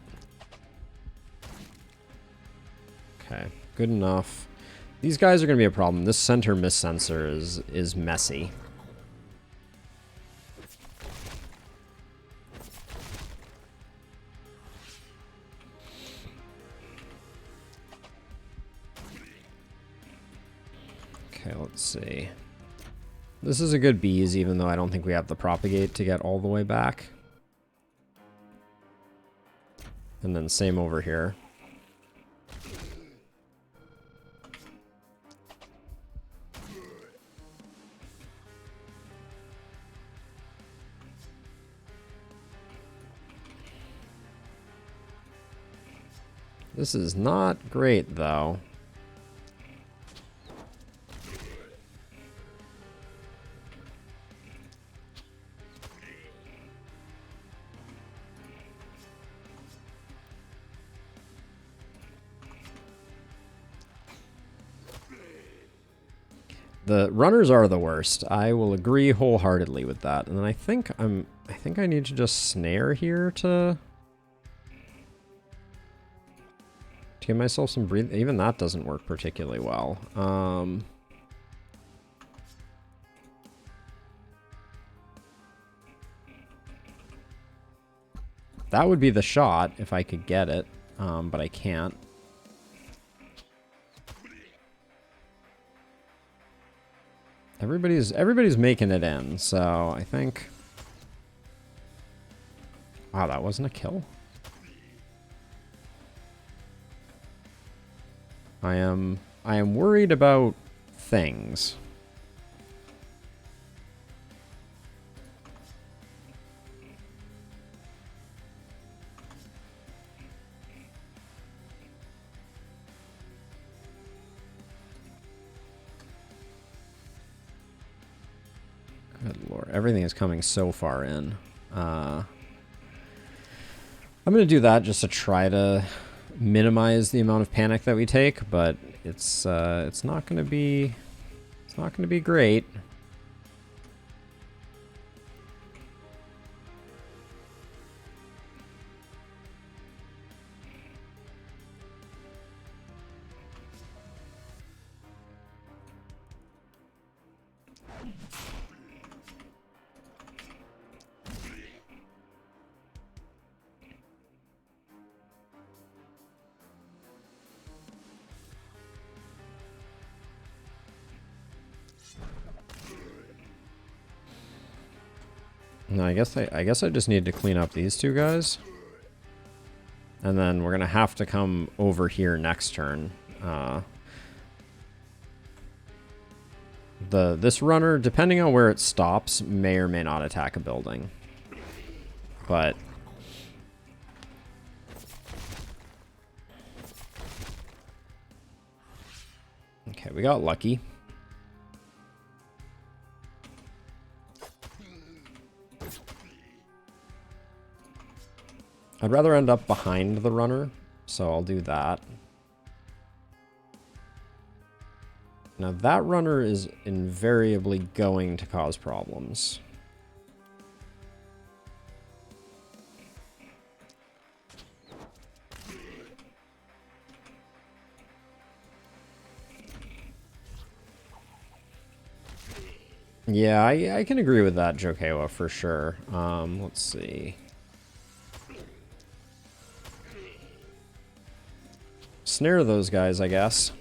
Okay, good enough. These guys are going to be a problem. This center miss sensor is messy. Okay, let's see. This is a good bees, even though I don't think we have the propagate to get all the way back. And then same over here. This is not great, though. the runners are the worst. I will agree wholeheartedly with that. And then I think I need to just snare here to give myself some breathe. Even that doesn't work particularly well. That would be the shot if I could get it, but I can't. Everybody's making it in, so I think... Wow, that wasn't a kill. I am worried about things. Good lord, everything is coming so far in. I'm gonna do that just to try to minimize the amount of panic that we take, but it's not gonna be great. No, I guess I just need to clean up these two guys. And then we're gonna have to come over here next turn. This runner, depending on where it stops, may or may not attack a building. But okay, we got lucky. I'd rather end up behind the runner, so I'll do that. Now that runner is invariably going to cause problems. Yeah, I can agree with that, Jokewa, for sure. Let's see. Snare those guys, I guess.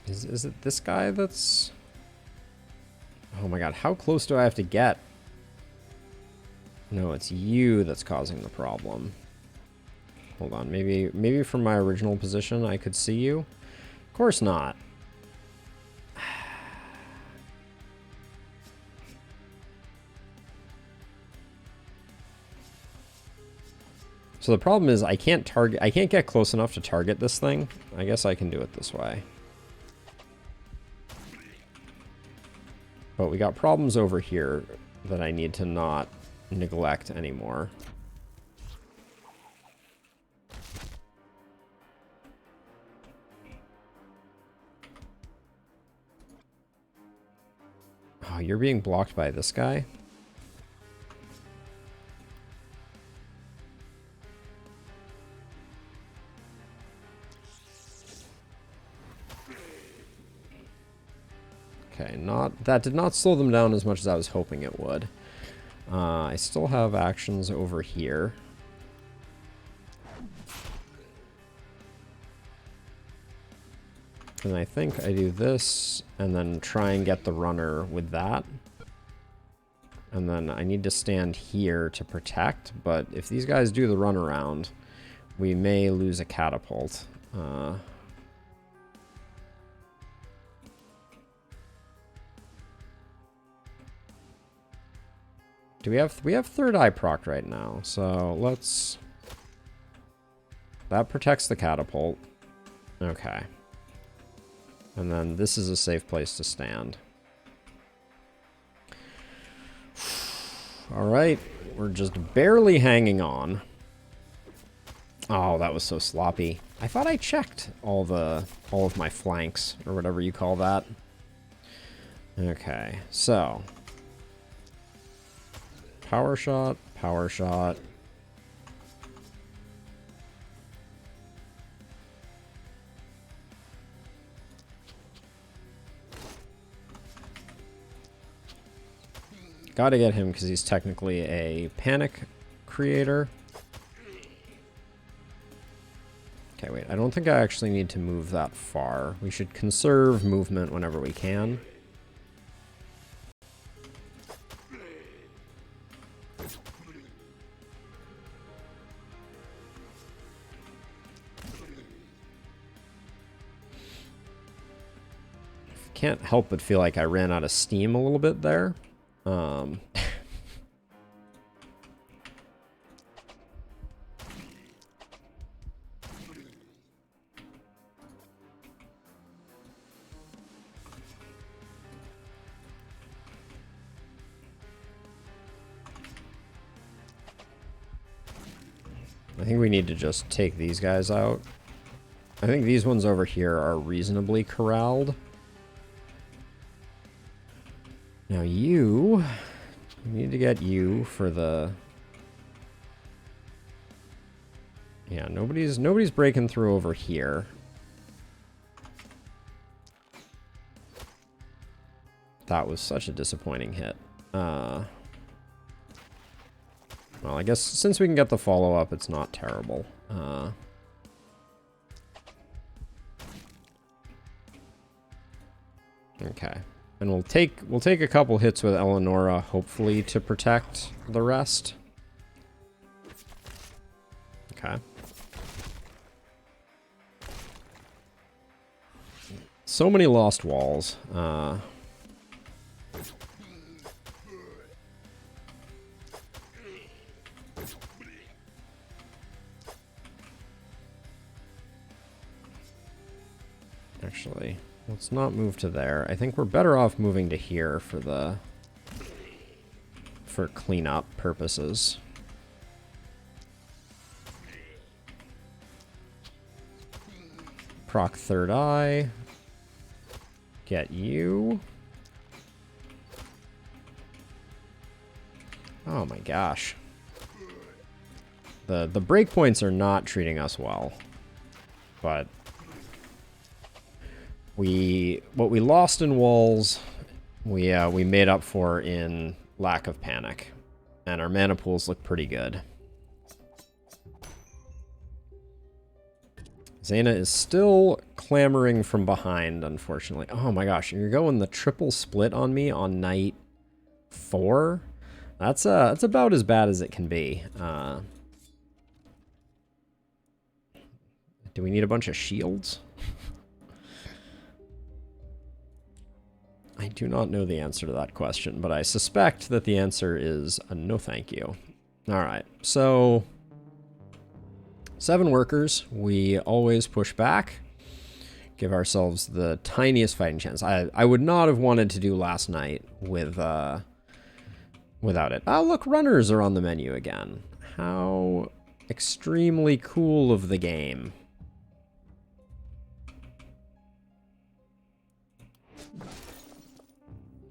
Is it this guy that's... Oh my god, how close do I have to get? No, it's you that's causing the problem. Hold on, maybe from my original position I could see you? Of course not. So the problem is I can't get close enough to target this thing. I guess I can do it this way. But we got problems over here that I need to not neglect anymore. Oh, you're being blocked by this guy? Okay, that did not slow them down as much as I was hoping it would. I still have actions over here. And I think I do this, and then try and get the runner with that. And then I need to stand here to protect, but if these guys do the run around, we may lose a catapult. We have third eye proc right now, so let's... That protects the catapult. Okay. And then this is a safe place to stand. Alright, we're just barely hanging on. Oh, that was so sloppy. I thought I checked all of my flanks, or whatever you call that. Okay, so power shot, power shot. Gotta get him because he's technically a panic creator. Okay, wait, I don't think I actually need to move that far. We should conserve movement whenever we can. Can't help but feel like I ran out of steam a little bit there. I think we need to just take these guys out. I think these ones over here are reasonably corralled. Now you... we need to get you for the... yeah, nobody's breaking through over here. That was such a disappointing hit. Well, I guess since we can get the follow-up, it's not terrible. Okay. And we'll take a couple hits with Eleonora, hopefully, to protect the rest. Okay. So many lost walls. Actually, let's not move to there. I think we're better off moving to here for cleanup purposes. Proc third eye. Get you. Oh my gosh. The breakpoints are not treating us well. But what we lost in walls, we made up for in lack of panic. And our mana pools look pretty good. Zaina is still clamoring from behind, unfortunately. Oh my gosh, you're going the triple split on me on night 4? That's about as bad as it can be. Do we need a bunch of shields? I do not know the answer to that question, but I suspect that the answer is a no thank you. Alright, so 7 workers. We always push back. Give ourselves the tiniest fighting chance. I would not have wanted to do last night without it. Oh, look, runners are on the menu again. How extremely cool of the game.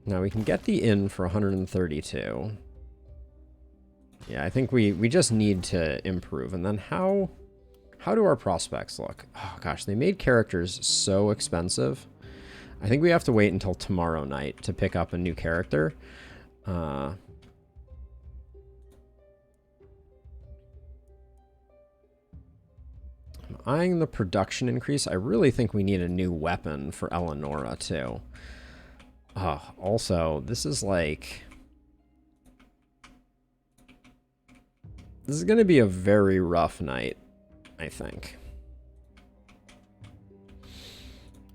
Now we can get the inn for 132. Yeah, I think we just need to improve. And then how do our prospects look? Oh gosh, they made characters so expensive. I think we have to wait until tomorrow night to pick up a new character. I'm eyeing the production increase. I really think we need a new weapon for Eleonora too. Also, this is like... this is going to be a very rough night, I think.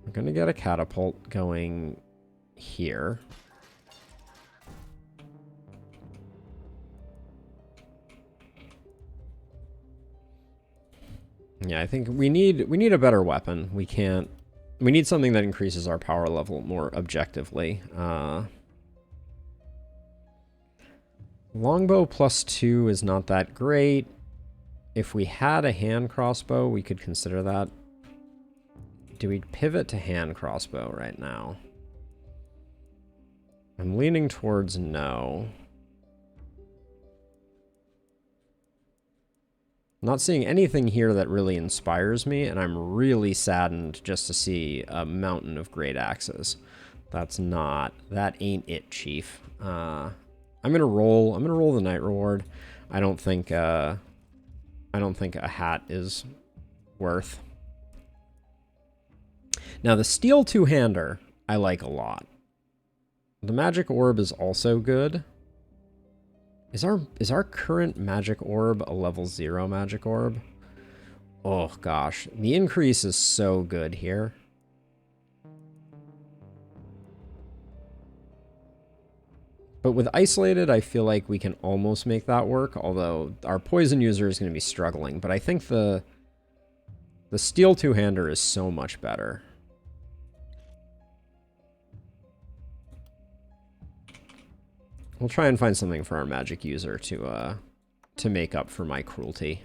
We're going to get a catapult going here. Yeah, I think we need a better weapon. We need something that increases our power level more objectively. Longbow +2 is not that great. If we had a hand crossbow, we could consider that. Do we pivot to hand crossbow right now? I'm leaning towards no. Not seeing anything here that really inspires me, and I'm really saddened just to see a mountain of great axes. That ain't it, Chief. I'm gonna roll the night reward. I don't think a hat is worth. Now the steel two-hander I like a lot. The magic orb is also good. Is our current magic orb a level 0 magic orb? Oh gosh, the increase is so good here. But with isolated, I feel like we can almost make that work, although our poison user is going to be struggling. But I think the steel two-hander is so much better. We'll try and find something for our magic user to make up for my cruelty.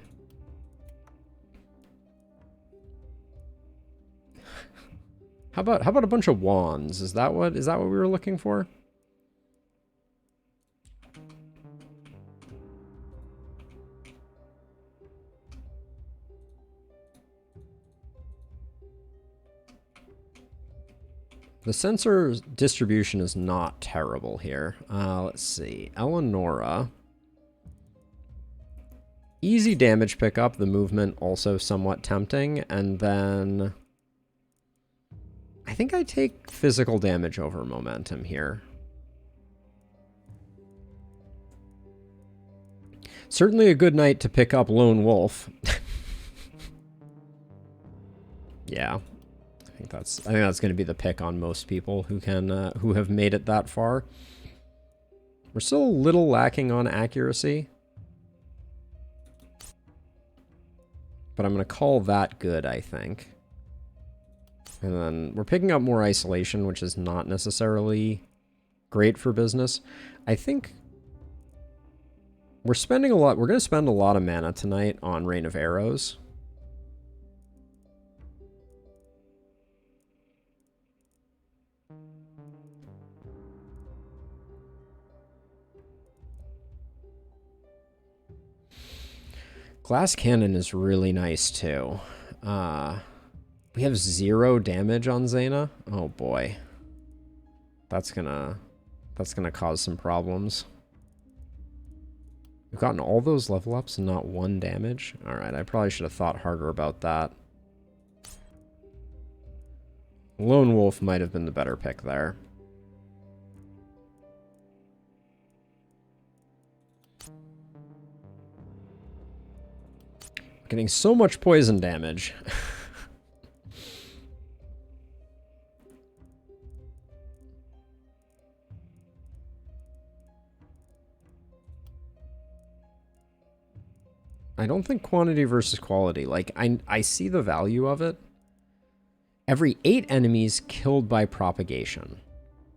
How about a bunch of wands? Is that what we were looking for? The sensor distribution is not terrible here. Let's see. Eleonora. Easy damage pickup. The movement also somewhat tempting. And then I think I take physical damage over momentum here. Certainly a good night to pick up Lone Wolf. Yeah. I think that's going to be the pick on most people who have made it that far. We're still a little lacking on accuracy, but I'm going to call that good, I think. And then we're picking up more isolation, which is not necessarily great for business. I think we're spending a lot. We're going to spend a lot of mana tonight on Rain of Arrows. Glass Cannon is really nice, too. We have 0 damage on Zaina. Oh, boy. That's gonna cause some problems. We've gotten all those level ups and not 1 damage. Alright, I probably should have thought harder about that. Lone Wolf might have been the better pick there. Getting so much poison damage. I don't think quantity versus quality. Like, I see the value of it. Every 8 enemies killed by propagation.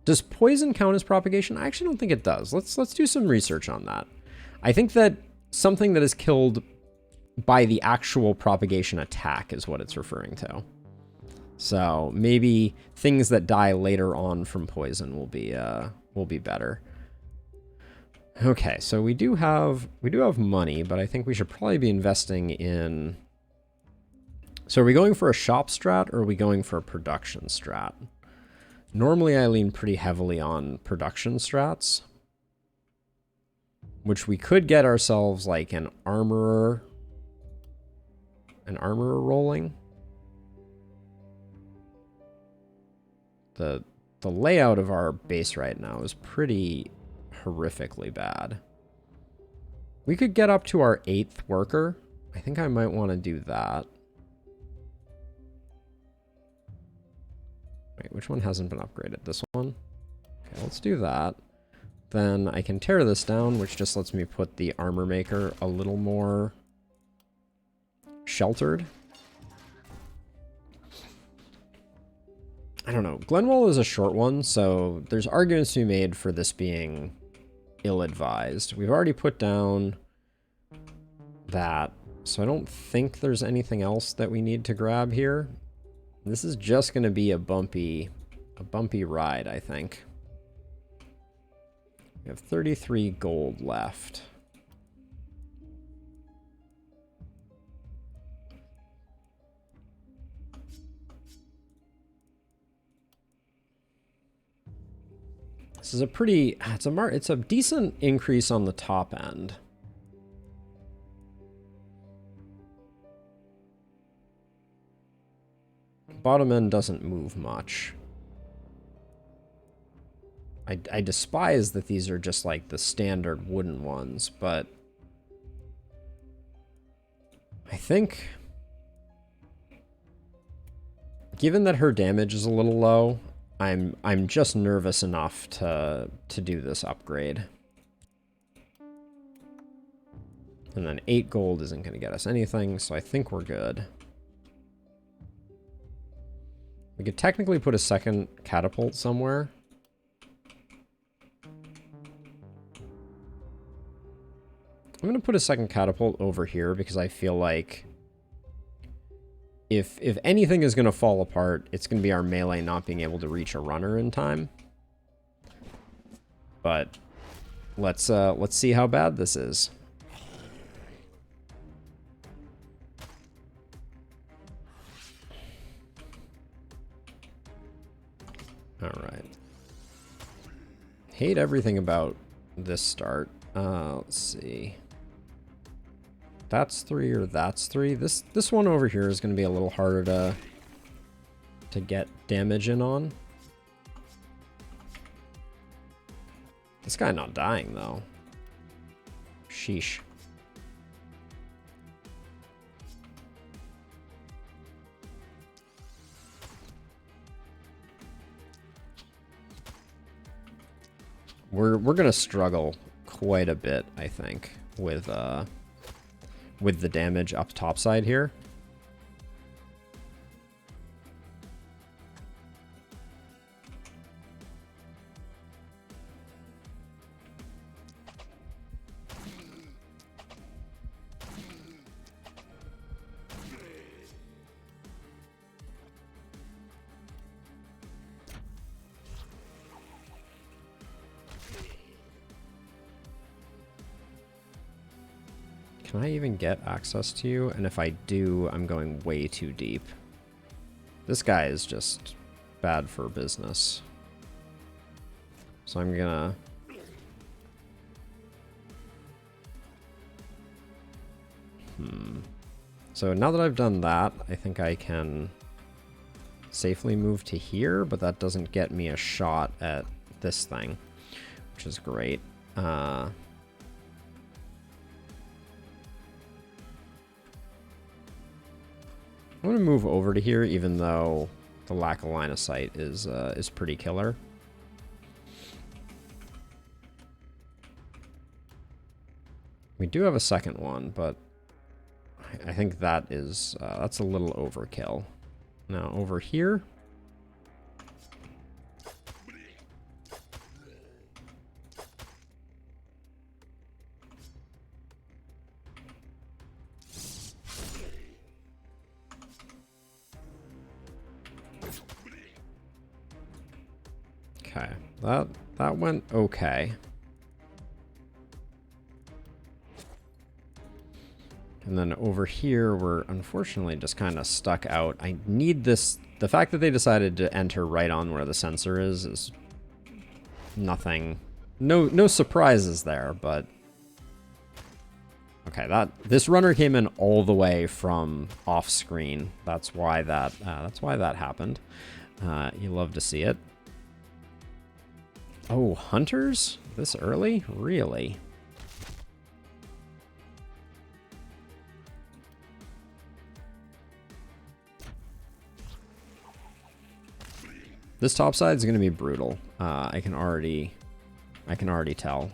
Does poison count as propagation? I actually don't think it does. Let's do some research on that. I think that something that is killed by the actual propagation attack is what it's referring to. So maybe things that die later on from poison will be better. Okay, so we do have money, but I think we should probably be investing in. So are we going for a shop strat or are we going for a production strat? Normally I lean pretty heavily on production strats, which we could get ourselves like an armorer rolling. The layout of our base right now is pretty horrifically bad. We could get up to our 8th worker. I think I might want to do that. Wait, which one hasn't been upgraded? This one? Okay, let's do that. Then I can tear this down, which just lets me put the armor maker a little more sheltered. I don't know. Glendwald is a short one, so there's arguments to be made for this being ill-advised. We've already put down that So I don't think there's anything else that we need to grab here. This is just going to be a bumpy ride, I think. We have 33 gold left. This is a pretty, it's a decent increase on the top end. Bottom end doesn't move much. I despise that these are just like the standard wooden ones, but I think given that her damage is a little low, I'm just nervous enough to do this upgrade. And then 8 gold isn't going to get us anything, so I think we're good. We could technically put a second catapult somewhere. I'm going to put a second catapult over here because I feel like if anything is going to fall apart, it's going to be our melee not being able to reach a runner in time. But let's see how bad this is. All right. Hate everything about this start. Let's see. That's 3 or that's 3. This one over here is going to be a little harder to get damage in on. This guy not dying though. Sheesh. We're gonna struggle quite a bit, I think, with the damage up top side here. Can I even get access to you? And if I do, I'm going way too deep. This guy is just bad for business. So I'm gonna... So now that I've done that, I think I can safely move to here, but that doesn't get me a shot at this thing, which is great. I'm going to move over to here, even though the lack of line of sight is pretty killer. We do have a second one, but I think that is that's a little overkill. Now over here. Okay, that went okay. And then over here, we're unfortunately just kind of stuck out. I need this. The fact that they decided to enter right on where the sensor is nothing. No surprises there, but okay. This runner came in all the way from off screen. That's why that happened. You love to see it. Oh, hunters? This early? Really? This top side is going to be brutal. I can already tell.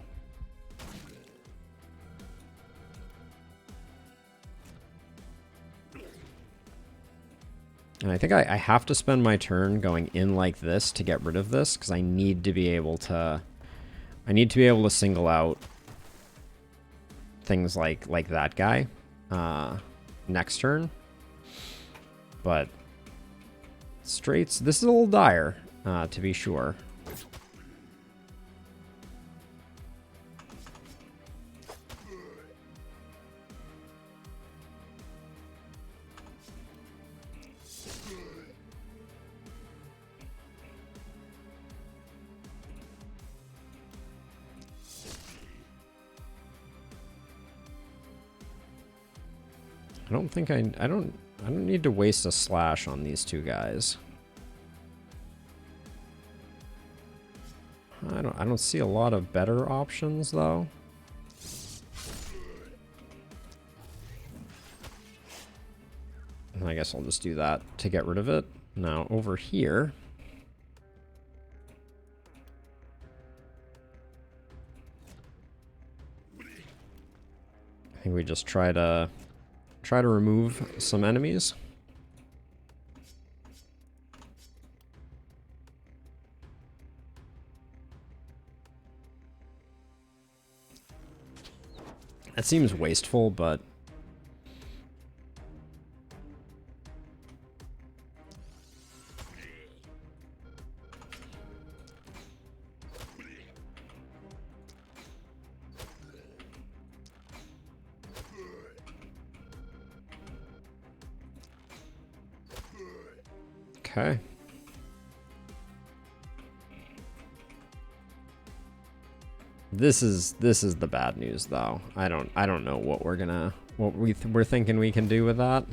And I think I have to spend my turn going in like this to get rid of this, because I need to be able to single out things like that guy. next turn. But straights, this is a little dire, to be sure. I don't think I don't need to waste a slash on these two guys. I don't see a lot of better options though. I guess I'll just do that to get rid of it. Now over here, I think we just try to remove some enemies. That seems wasteful, but okay. This is the bad news though. I don't know what we're thinking we can do with that.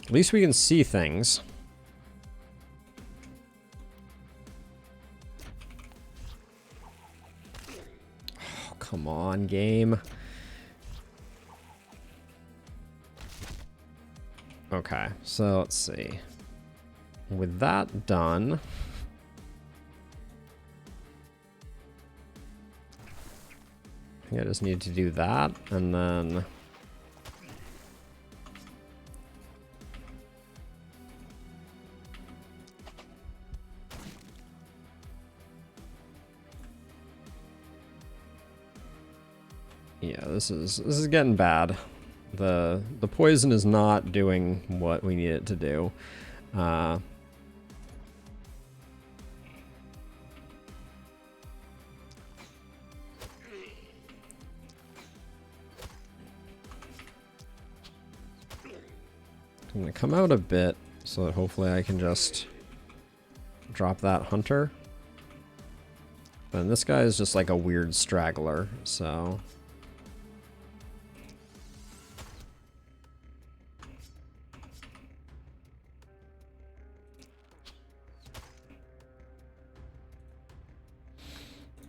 At least we can see things. Oh, come on, game. Okay, so let's see. With that done, I think I just need to do that, and then yeah, this is getting bad. The poison is not doing what we need it to do. I'm gonna come out a bit so that hopefully I can just drop that hunter. And this guy is just like a weird straggler, so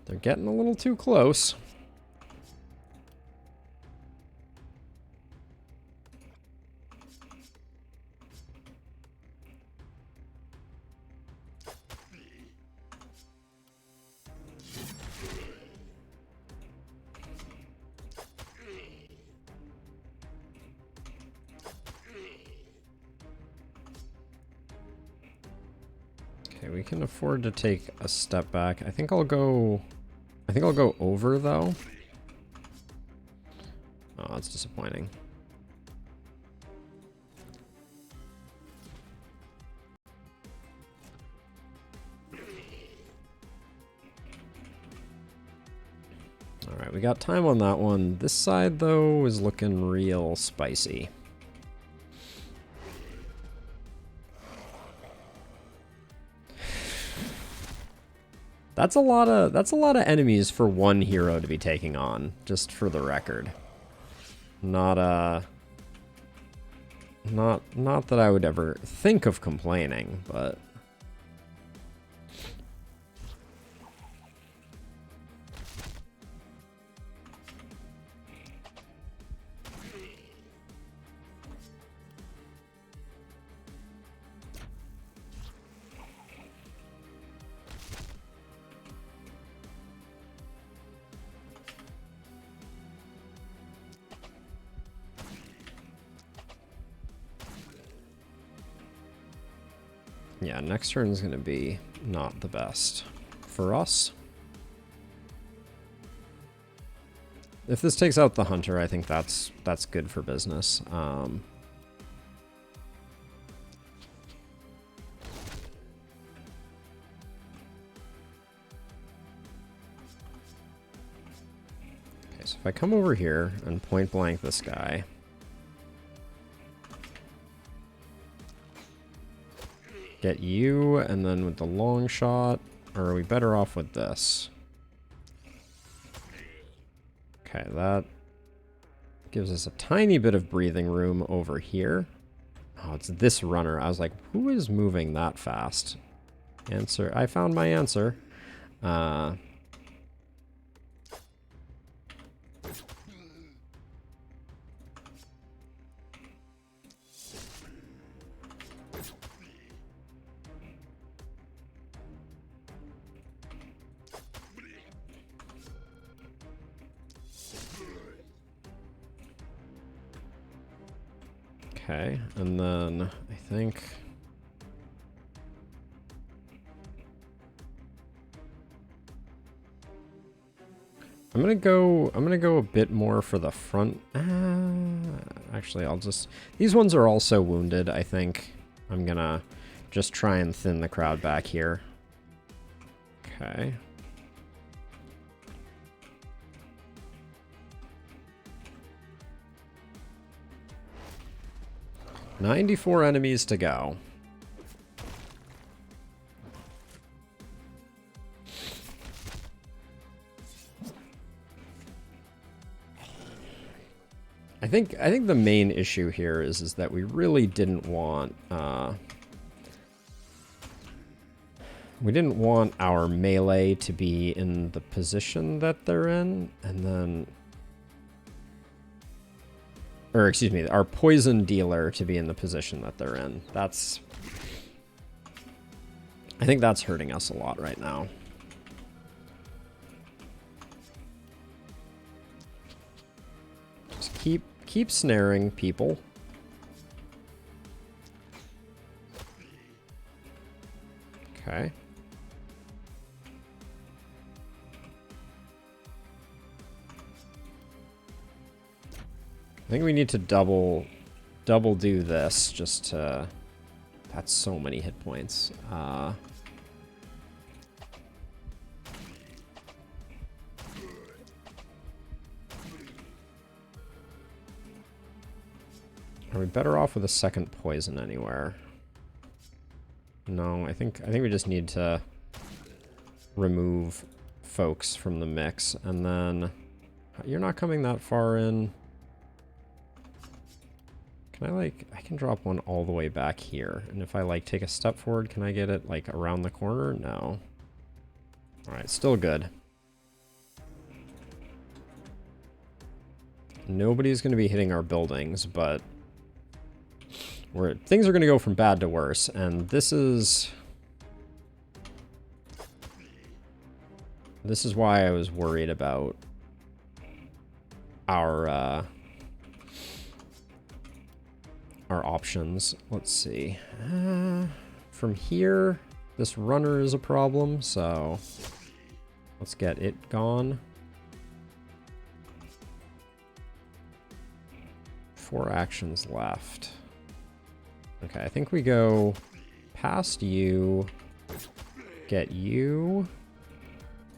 they're getting a little too close. Okay, we can afford to take a step back. I think I'll go over though. Oh, that's disappointing. All right, we got time on that one. This side though is looking real spicy. That's a lot of enemies for one hero to be taking on, just for the record. Not that I would ever think of complaining, but Yeah, next turn is going to be not the best for us. If this takes out the hunter, I think that's good for business. Okay, so if I come over here and point blank this guy, get you, and then with the long shot, or are we better off with this? Okay, that gives us a tiny bit of breathing room over here. Oh, it's this runner. I was like, who is moving that fast? Answer. I found my answer. Okay, and then I think I'm gonna go a bit more for the front. Actually, these ones are also wounded. I think I'm gonna just try and thin the crowd back here. Okay. "94 enemies to go." I think the main issue here is that we really didn't want our melee to be in the position that they're in, and then, or excuse me, our poison dealer to be in the position that they're in. I think that's hurting us a lot right now. Just keep snaring people. Okay. I think we need to double do this just to... That's so many hit points. Are we better off with a second poison anywhere? No, I think we just need to remove folks from the mix, and then you're not coming that far in. Can I can drop one all the way back here, and if I take a step forward, can I get it around the corner? No. All right, still good. Nobody's going to be hitting our buildings, but things are going to go from bad to worse, and this is why I was worried about our options. Let's see. From here, this runner is a problem, so let's get it gone. 4 actions left. Okay, I think we go past you, get you.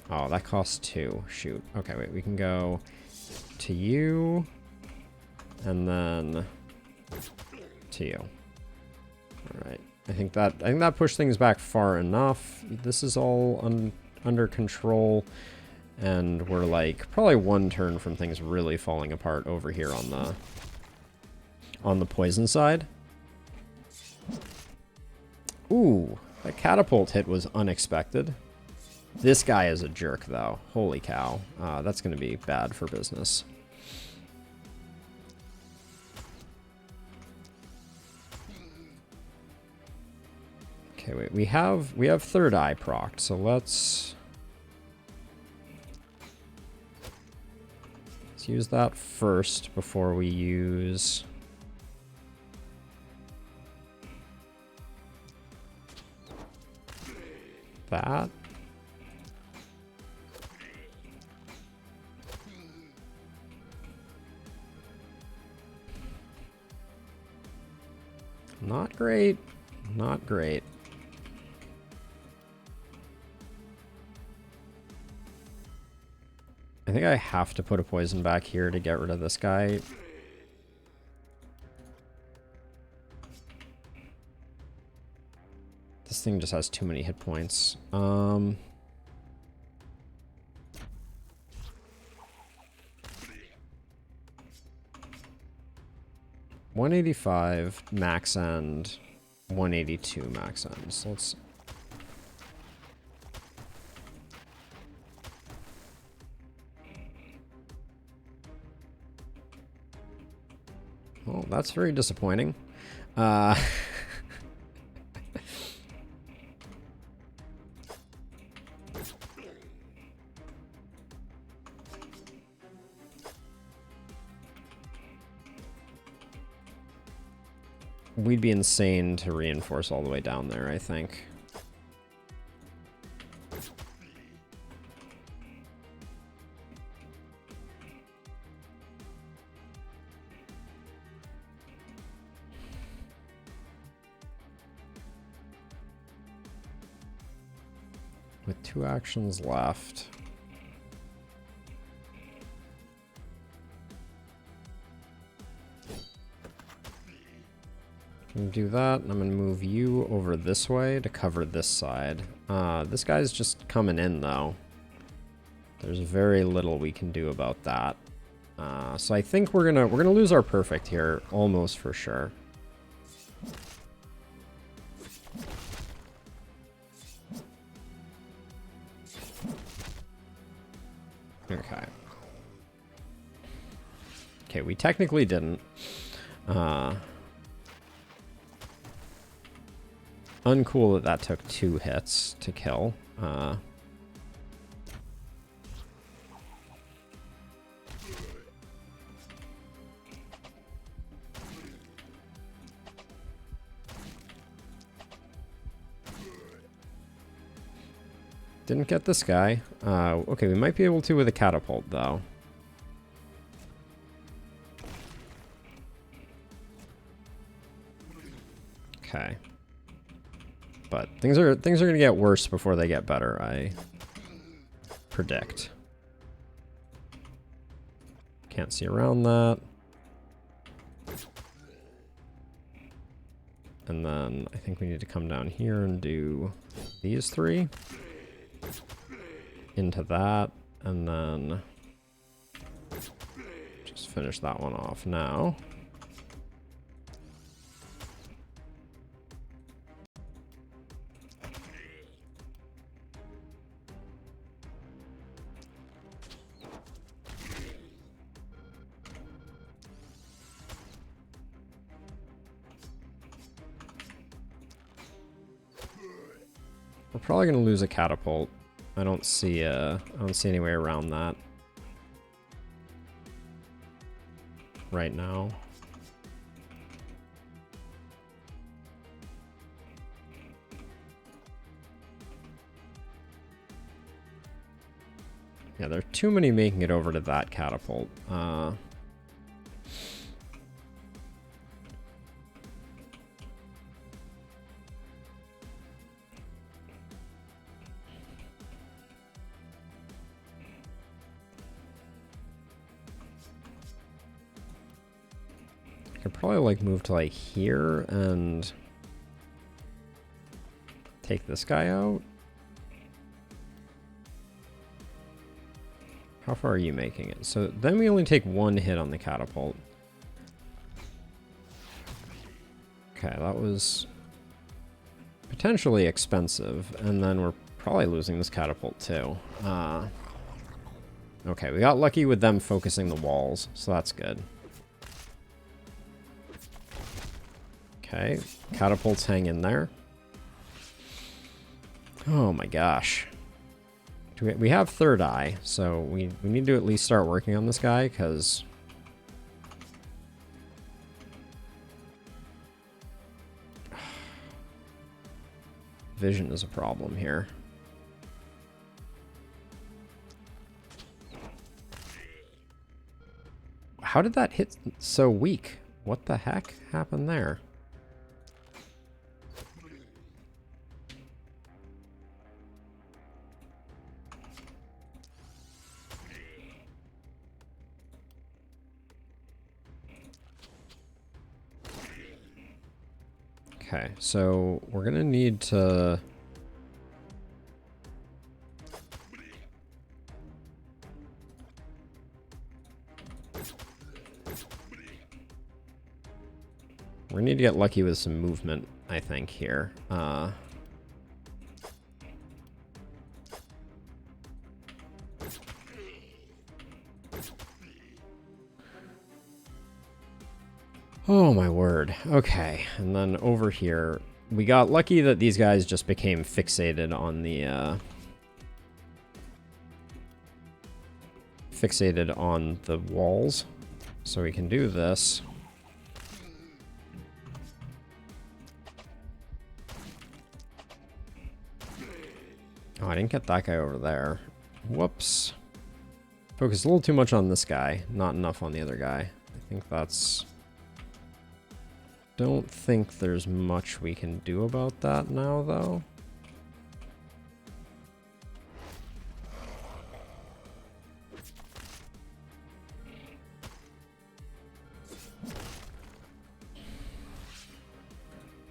Oh, that costs 2. Shoot. Okay, wait, we can go to you, and then to you. All right. I think that pushed things back far enough. This is all under control, and we're probably one turn from things really falling apart over here on the poison side. Ooh, that catapult hit was unexpected. This guy is a jerk, though. Holy cow. That's going to be bad for business. Okay, wait. We have third eye procced, so let's use that first before we use... that. Not great. Not great. I think I have to put a poison back here to get rid of this guy. This thing just has too many hit points. 185 max end, 182 max end. So let's... Well, that's very disappointing. We'd be insane to reinforce all the way down there, I think. With 2 actions left. Do that, and I'm going to move you over this way to cover this side. This guy's just coming in, though. There's very little we can do about that. So I think we're gonna lose our perfect here, almost for sure. Okay. Okay, we technically didn't. Uncool that that took 2 hits to kill. Didn't get this guy. Okay, we might be able to with a catapult, though. Okay. But things are gonna get worse before they get better, I predict. Can't see around that. And then I think we need to come down here and do these 3. Into that, and then just finish that one off now. We're probably gonna lose a catapult. I don't see any way around that right now. Yeah, there are too many making it over to that catapult. I could probably like move to like here and take this guy out. How far are you making it? So then we only take 1 hit on the catapult. Okay, that was potentially expensive, and then we're probably losing this catapult too. Okay, we got lucky with them focusing the walls, so that's good. Okay, catapults hang in there. Oh my gosh. We have third eye, so we need to at least start working on this guy, because vision is a problem here. how did that hit so weak? What the heck happened there? Okay, so we're gonna need to... We need to get lucky with some movement, I think, here. Oh my word. Okay, and then over here, we got lucky that these guys just became fixated on the, walls. So we can do this. Oh, I didn't get that guy over there. Whoops. Focus a little too much on this guy, not enough on the other guy. I think that's... Don't think there's much we can do about that now, though.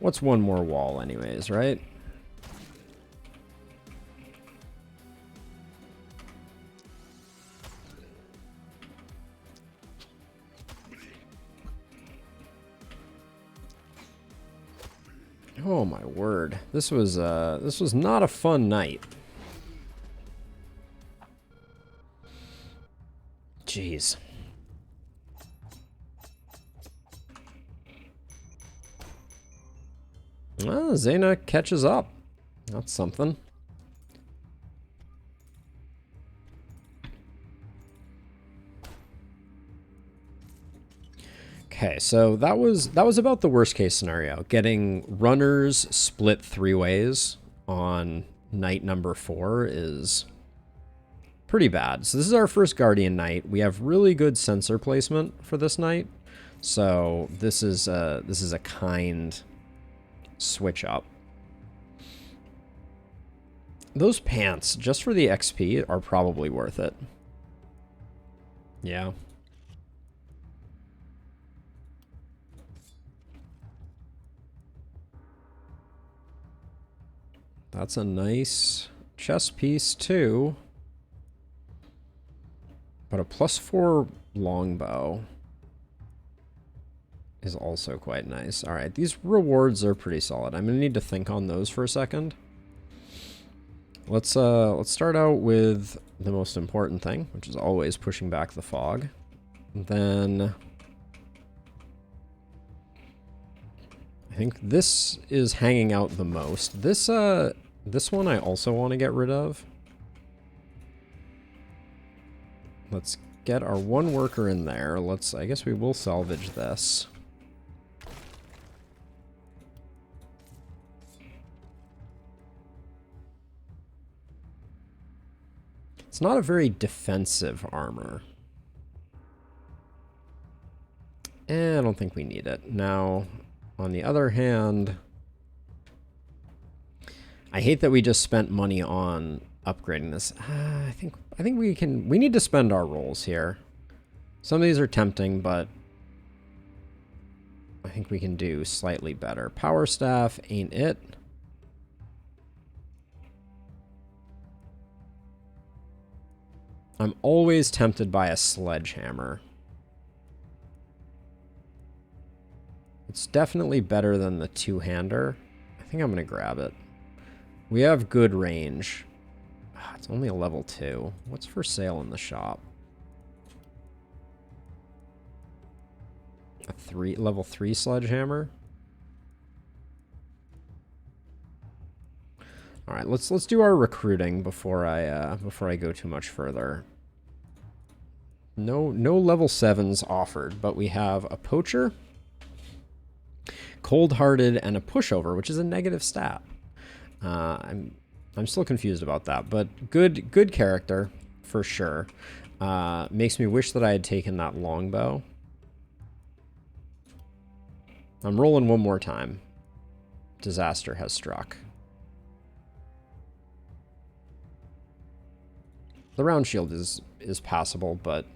What's one more wall anyways, right? Oh my word. This was not a fun night. Jeez. Well, Zayna catches up. That's something. Okay, so that was about the worst case scenario. Getting runners split 3 ways on night number 4 is pretty bad. So this is our first Guardian night. We have really good sensor placement for this night. So this is a kind switch up. Those pants, just for the XP, are probably worth it. Yeah. That's a nice chest piece too. But a +4 longbow is also quite nice. All right, these rewards are pretty solid. I'm gonna need to think on those for a second. Let's start out with the most important thing, which is always pushing back the fog. Then I think this is hanging out the most. This one I also want to get rid of. Let's get our one worker in there. I guess we will salvage this. It's not a very defensive armor. I don't think we need it. Now, on the other hand, I hate that we just spent money on upgrading this. I think we need to spend our rolls here. Some of these are tempting, but I think we can do slightly better. Power staff ain't it. I'm always tempted by a sledgehammer. It's definitely better than the two-hander. I think I'm going to grab it. We have good range. It's only a level 2. What's for sale in the shop? A level 3 sledgehammer? All right, let's do our recruiting before I go too much further. No level 7s offered, but we have a poacher, cold-hearted, and a pushover, which is a negative stat. I'm still confused about that, but good character for sure. Makes me wish that I had taken that longbow. I'm rolling one more time. Disaster has struck. The round shield is passable, but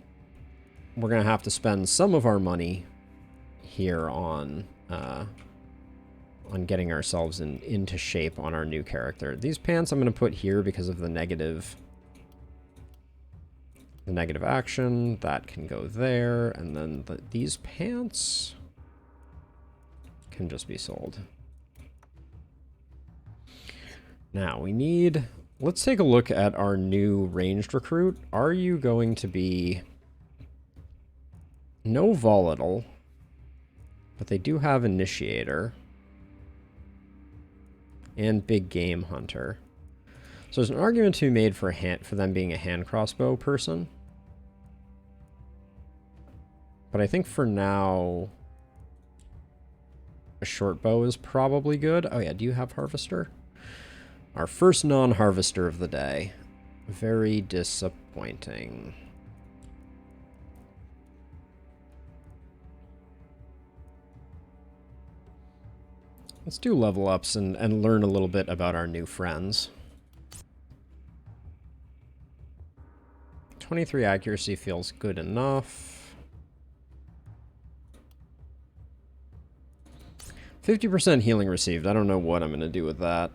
we're going to have to spend some of our money here on getting ourselves into shape on our new character. These pants I'm going to put here because of the negative action. That can go there, and then these pants can just be sold. Now we need... Let's take a look at our new ranged recruit. Are you going to be... No volatile, but they do have initiator and big game hunter. So there's an argument to be made for them being a hand crossbow person. But I think for now, a short bow is probably good. Oh yeah, do you have harvester? Our first non-harvester of the day. Very disappointing. Let's do level ups and learn a little bit about our new friends. 23 accuracy feels good enough. 50% healing received. I don't know what I'm going to do with that.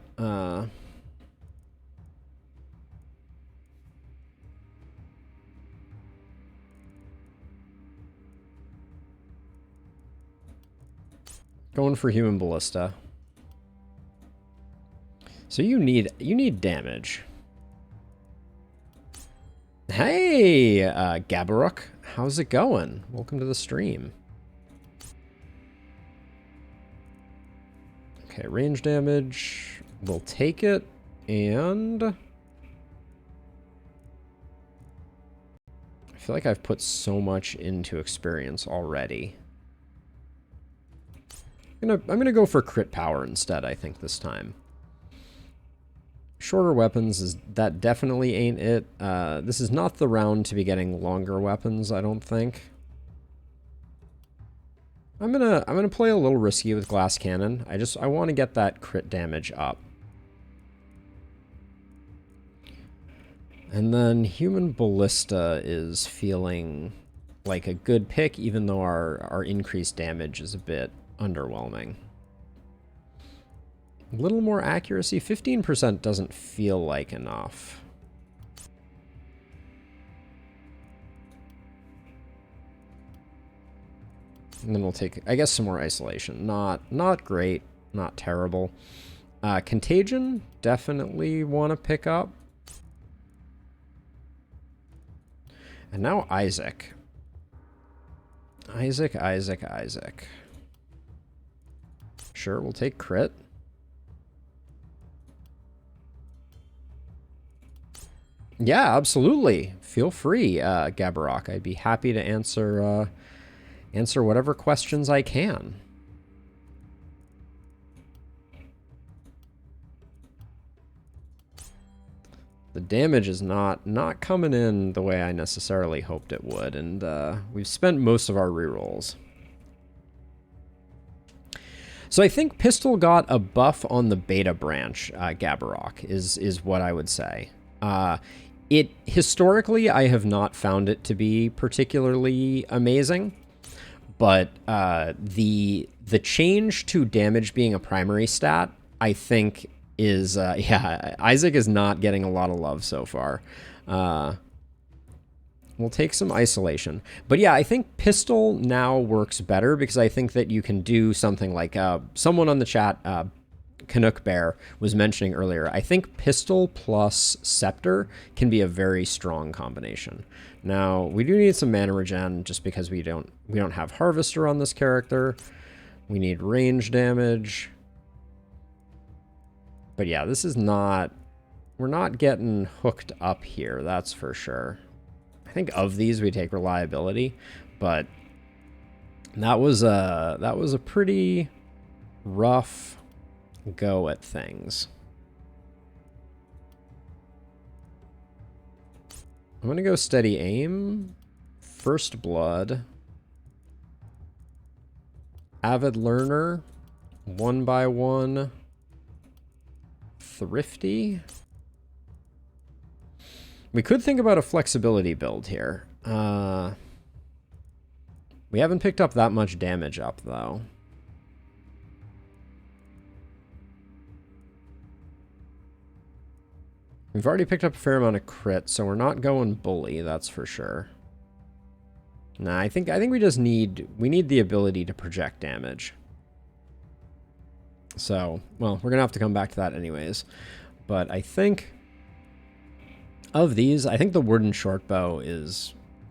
Going for human ballista. So you need damage. Hey, Gabaruk, how's it going? Welcome to the stream. Okay, range damage. We'll take it, and I feel like I've put so much into experience already. I'm gonna go for crit power instead, I think, this time. Shorter weapons that definitely ain't it. This is not the round to be getting longer weapons, I don't think. I'm gonna play a little risky with glass cannon. I want to get that crit damage up. And then human ballista is feeling like a good pick, even though our increased damage is a bit underwhelming. A little more accuracy. 15% doesn't feel like enough. And then we'll take, I guess, some more isolation. Not great, not terrible. Contagion, definitely want to pick up. And now Isaac. Isaac. Sure, we'll take crit. Yeah, absolutely. Feel free, Gabarok. I'd be happy to answer whatever questions I can. The damage is not coming in the way I necessarily hoped it would, and we've spent most of our rerolls. So I think Pistol got a buff on the beta branch, Gabarok, is what I would say. Historically, I have not found it to be particularly amazing, but the change to damage being a primary stat, I think, is yeah, Isaac is not getting a lot of love so far. We'll take some isolation. But yeah, I think Pistol now works better because I think that you can do something like someone on the chat, Canuck Bear, was mentioning earlier. I think Pistol plus Scepter can be a very strong combination. Now, we do need some mana regen just because we don't have Harvester on this character. We need range damage. But yeah, this is not... We're not getting hooked up here, that's for sure. I think of these we take reliability, but that was a pretty rough go at things. I'm gonna go steady aim, first blood, Avid learner. 1x1. Thrifty. We could think about a flexibility build here. We haven't picked up that much damage up, though. We've already picked up a fair amount of crit, so we're not going bully, that's for sure. Nah, I think we just need the ability to project damage. So, well, we're gonna have to come back to that anyways. But I think of these, I think the wooden shortbow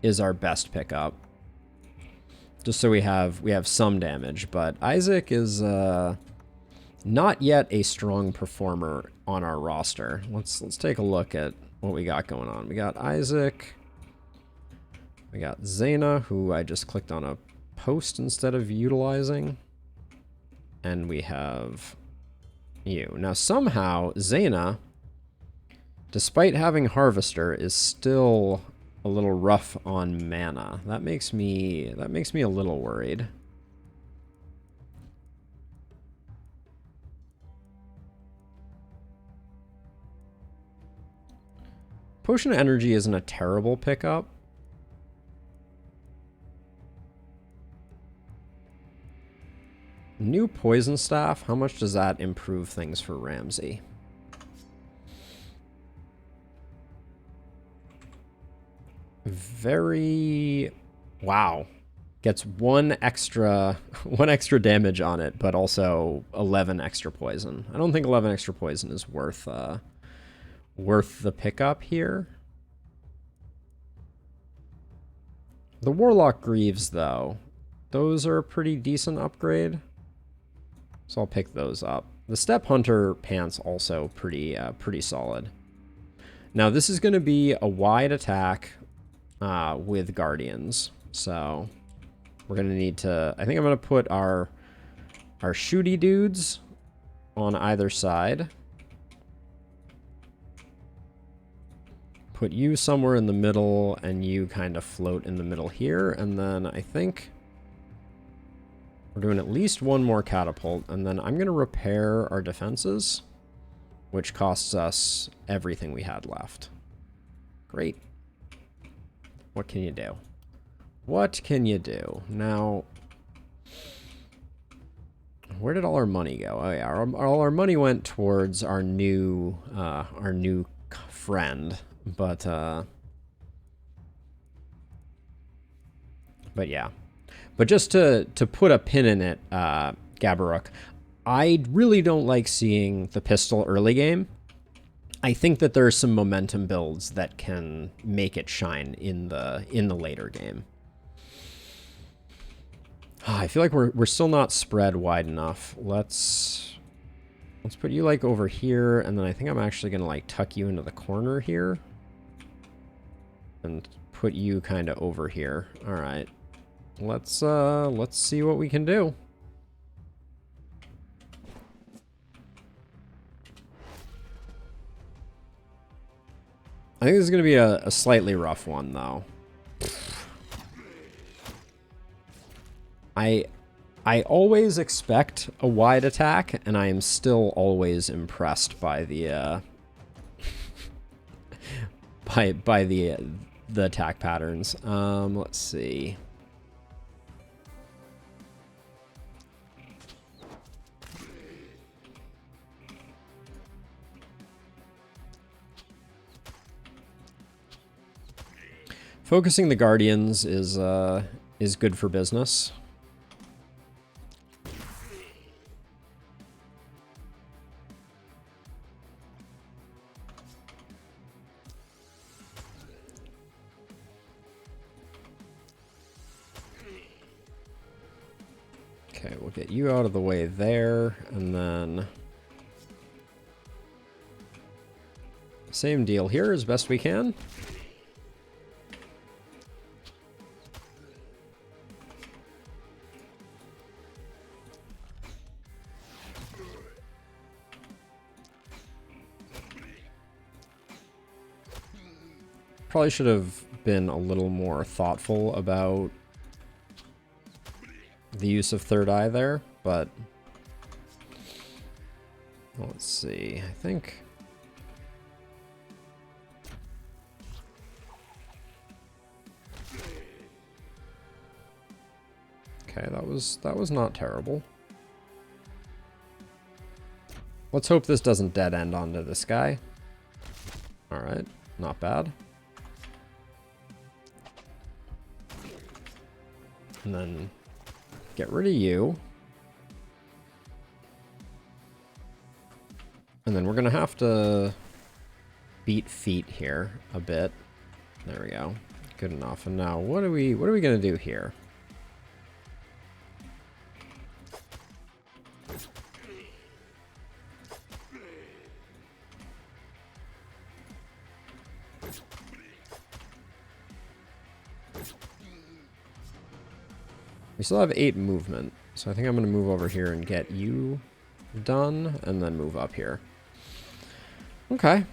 is our best pickup. Just so we have some damage, but Isaac is not yet a strong performer on our roster. Let's take a look at what we got going on. We got Isaac. We got Zaina, who I just clicked on a post instead of utilizing. And we have you. Now somehow Zaina, despite having Harvester, is still a little rough on mana. That makes me a little worried. Potion of Energy isn't a terrible pickup. New Poison Staff, how much does that improve things for Ramsey? Very... wow. Gets one extra damage on it, but also 11 extra poison. I don't think 11 extra poison is worth the pickup here. The Warlock Greaves, though, those are a pretty decent upgrade. So I'll pick those up. The Step Hunter pants also pretty solid. Now this is going to be a wide attack with Guardians, so we're going to need to... I think I'm going to put our shooty dudes on either side. Put you somewhere in the middle, and you kind of float in the middle here, and then I think we're doing at least one more catapult, and then I'm going to repair our defenses, which costs us everything we had left. Great. What can you do? What can you do? Now, where did all our money go? Oh yeah, all our money went towards our new friend, but yeah. But just to put a pin in it, Gabaruk, I really don't like seeing the pistol early game. I think that there are some momentum builds that can make it shine in the later game. I feel like we're still not spread wide enough. Let's put you like over here, and then I think I'm actually gonna like tuck you into the corner here, and put you kind of over here. All right. Let's see what we can do. I think this is going to be a slightly rough one, though. I always expect a wide attack, and I am still always impressed by the by the attack patterns. Let's see. Focusing the Guardians is good for business. Okay, we'll get you out of the way there, and then same deal here as best we can. Probably should have been a little more thoughtful about the use of third eye there, but let's see. I think okay, that was not terrible. Let's hope this doesn't dead end onto this guy. All right, not bad. And then get rid of you. And then we're gonna have to beat feet here a bit. There we go. Good enough. And now what are we gonna do here? We still have 8 movement, so I think I'm going to move over here and get you done, and then move up here. Okay,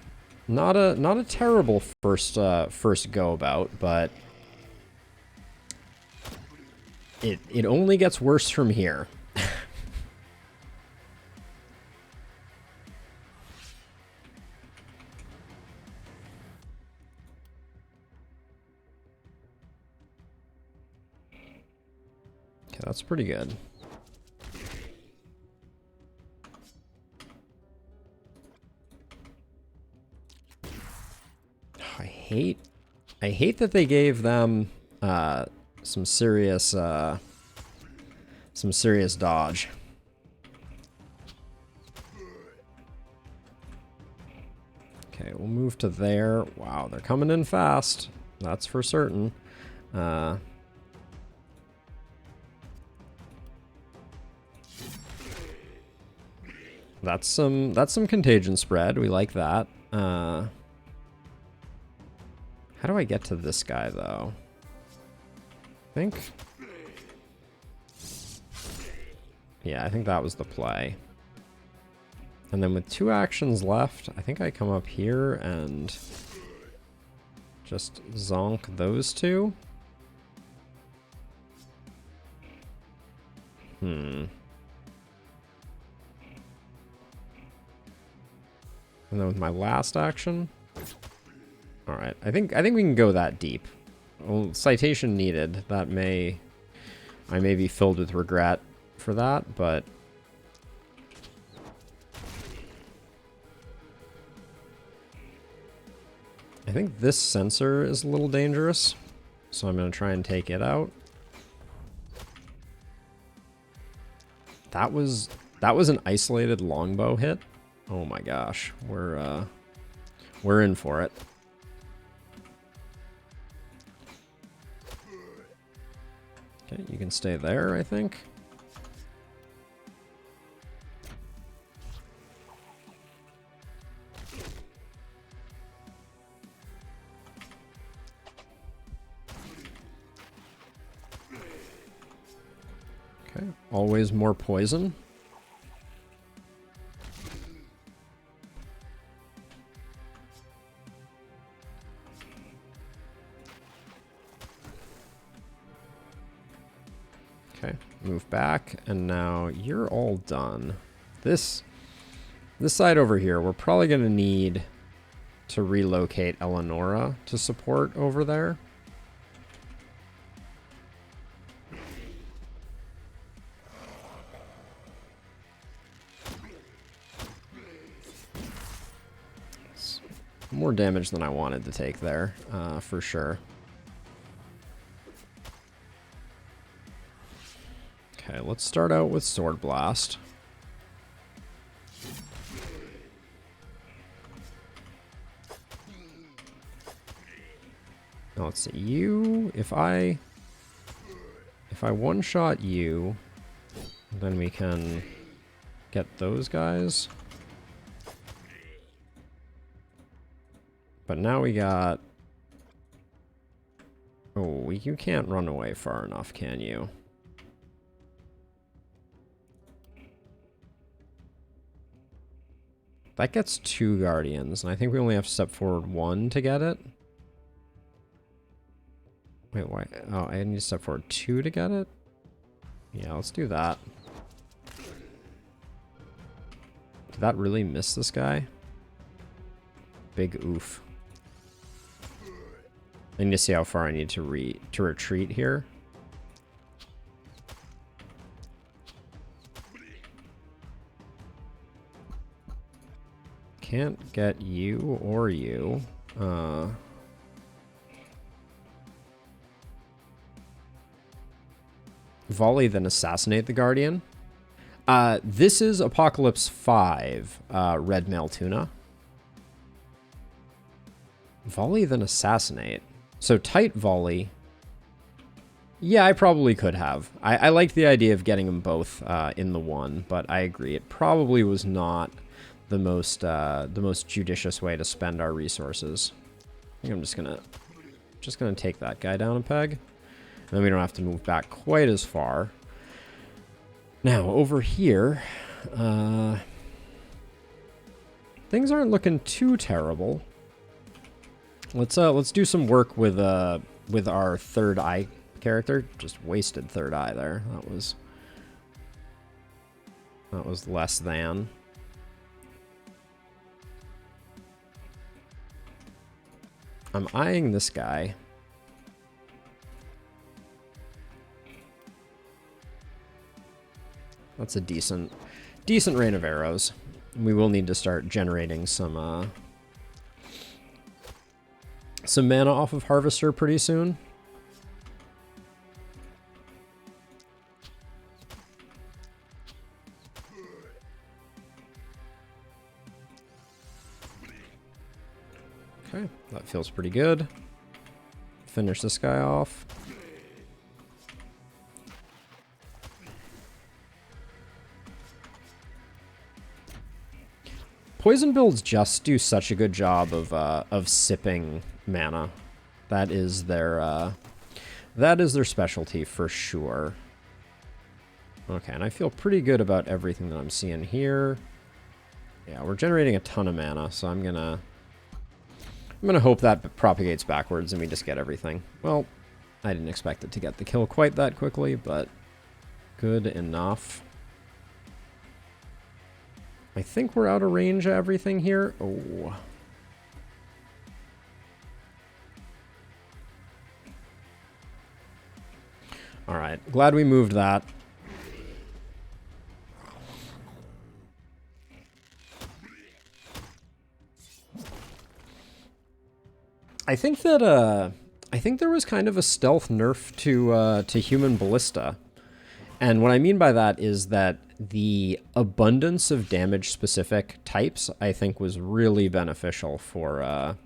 not a terrible first go about, but it only gets worse from here. That's pretty good. I hate that they gave them some serious dodge. Okay, we'll move to there. Wow, they're coming in fast. That's for certain. That's some contagion spread. We like that. How do I get to this guy though? I think. Yeah, I think that was the play. And then with 2 actions left, I think I come up here and just zonk those 2. And then with my last action, all right. I think we can go that deep. Well, citation needed. I may be filled with regret for that, but I think this sensor is a little dangerous, so I'm going to try and take it out. That was an isolated longbow hit. Oh my gosh, we're in for it. Okay, you can stay there, I think. Okay, always more poison. Okay, move back, and now you're all done. This side over here, we're probably going to need to relocate Eleonora to support over there. It's more damage than I wanted to take there, for sure. Okay, let's start out with Sword Blast. Now let's see, you, if I one-shot you, then we can get those guys. But now we got, oh, you can't run away far enough, can you? That gets 2 Guardians, and I think we only have to step forward 1 to get it. Wait, why? Oh, I need to step forward 2 to get it? Yeah, let's do that. Did that really miss this guy? Big oof. I need to see how far I need to retreat here. Can't get you or you. Volley, then assassinate the Guardian. This is Apocalypse 5, Red Mail Tuna. Volley, then assassinate. So tight volley. Yeah, I probably could have. I liked the idea of getting them both in the one, but I agree. It probably was not the most judicious way to spend our resources. I think I'm just gonna take that guy down a peg. And then we don't have to move back quite as far. Now, over here, things aren't looking too terrible. Let's do some work with our third eye character. Just wasted third eye there. That was less than. I'm eyeing this guy. That's a decent rain of arrows. We will need to start generating some mana off of Harvester pretty soon. Okay, that feels pretty good. Finish this guy off. Poison builds just do such a good job of sipping mana. That is their specialty for sure. Okay, and I feel pretty good about everything that I'm seeing here. Yeah, we're generating a ton of mana, so I'm gonna hope that propagates backwards and we just get everything. Well, I didn't expect it to get the kill quite that quickly, but good enough. I think we're out of range of everything here. Oh. Alright, glad we moved that. I think there was kind of a stealth nerf to human ballista. And what I mean by that is that the abundance of damage-specific types, I think, was really beneficial for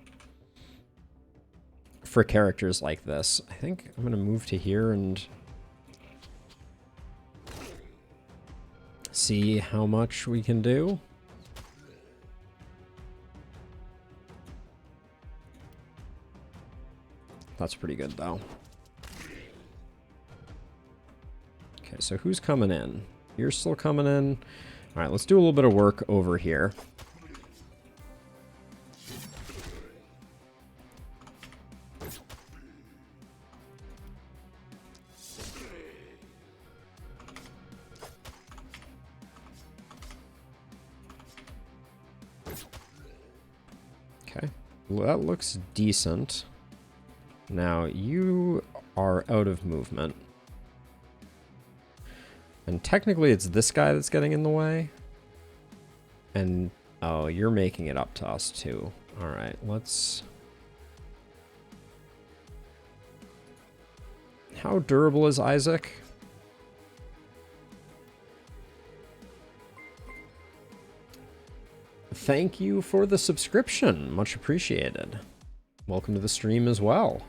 characters like this. I think I'm going to move to here and see how much we can do. That's pretty good, though. Okay, so who's coming in? You're still coming in. All right, let's do a little bit of work over here. Okay, well, that looks decent. Now, you are out of movement. And technically it's this guy that's getting in the way. And, oh, you're making it up to us too. Alright, let's... How durable is Isaac? Thank you for the subscription. Much appreciated. Welcome to the stream as well.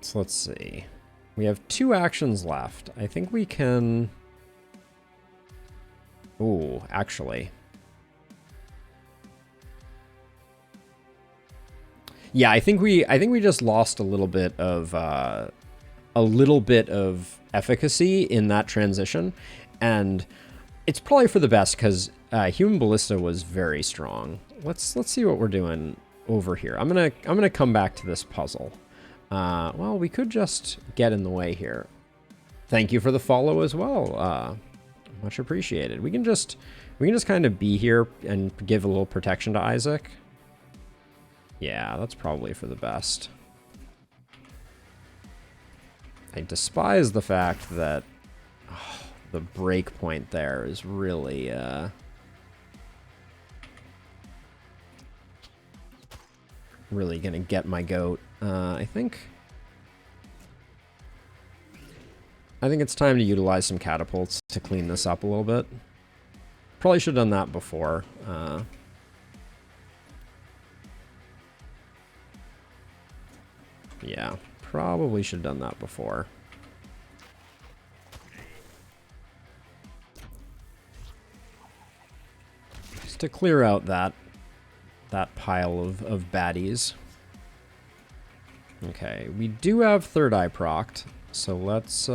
So let's see. We have 2 actions left. I think we can... Ooh, actually. Yeah, I think we just lost a little bit of efficacy in that transition, and it's probably for the best because Human Ballista was very strong. Let's see what we're doing over here. I'm gonna come back to this puzzle. Well, we could just get in the way here. Thank you for the follow as well. Much appreciated. We can just kind of be here and give a little protection to Isaac. Yeah, that's probably for the best. I despise the fact that the break point there is really really gonna get my goat. I think it's time to utilize some catapults to clean this up a little bit. Probably should have done that before. Yeah, probably should have done that before. Just to clear out that pile of baddies. Okay, we do have third eye procced, so let's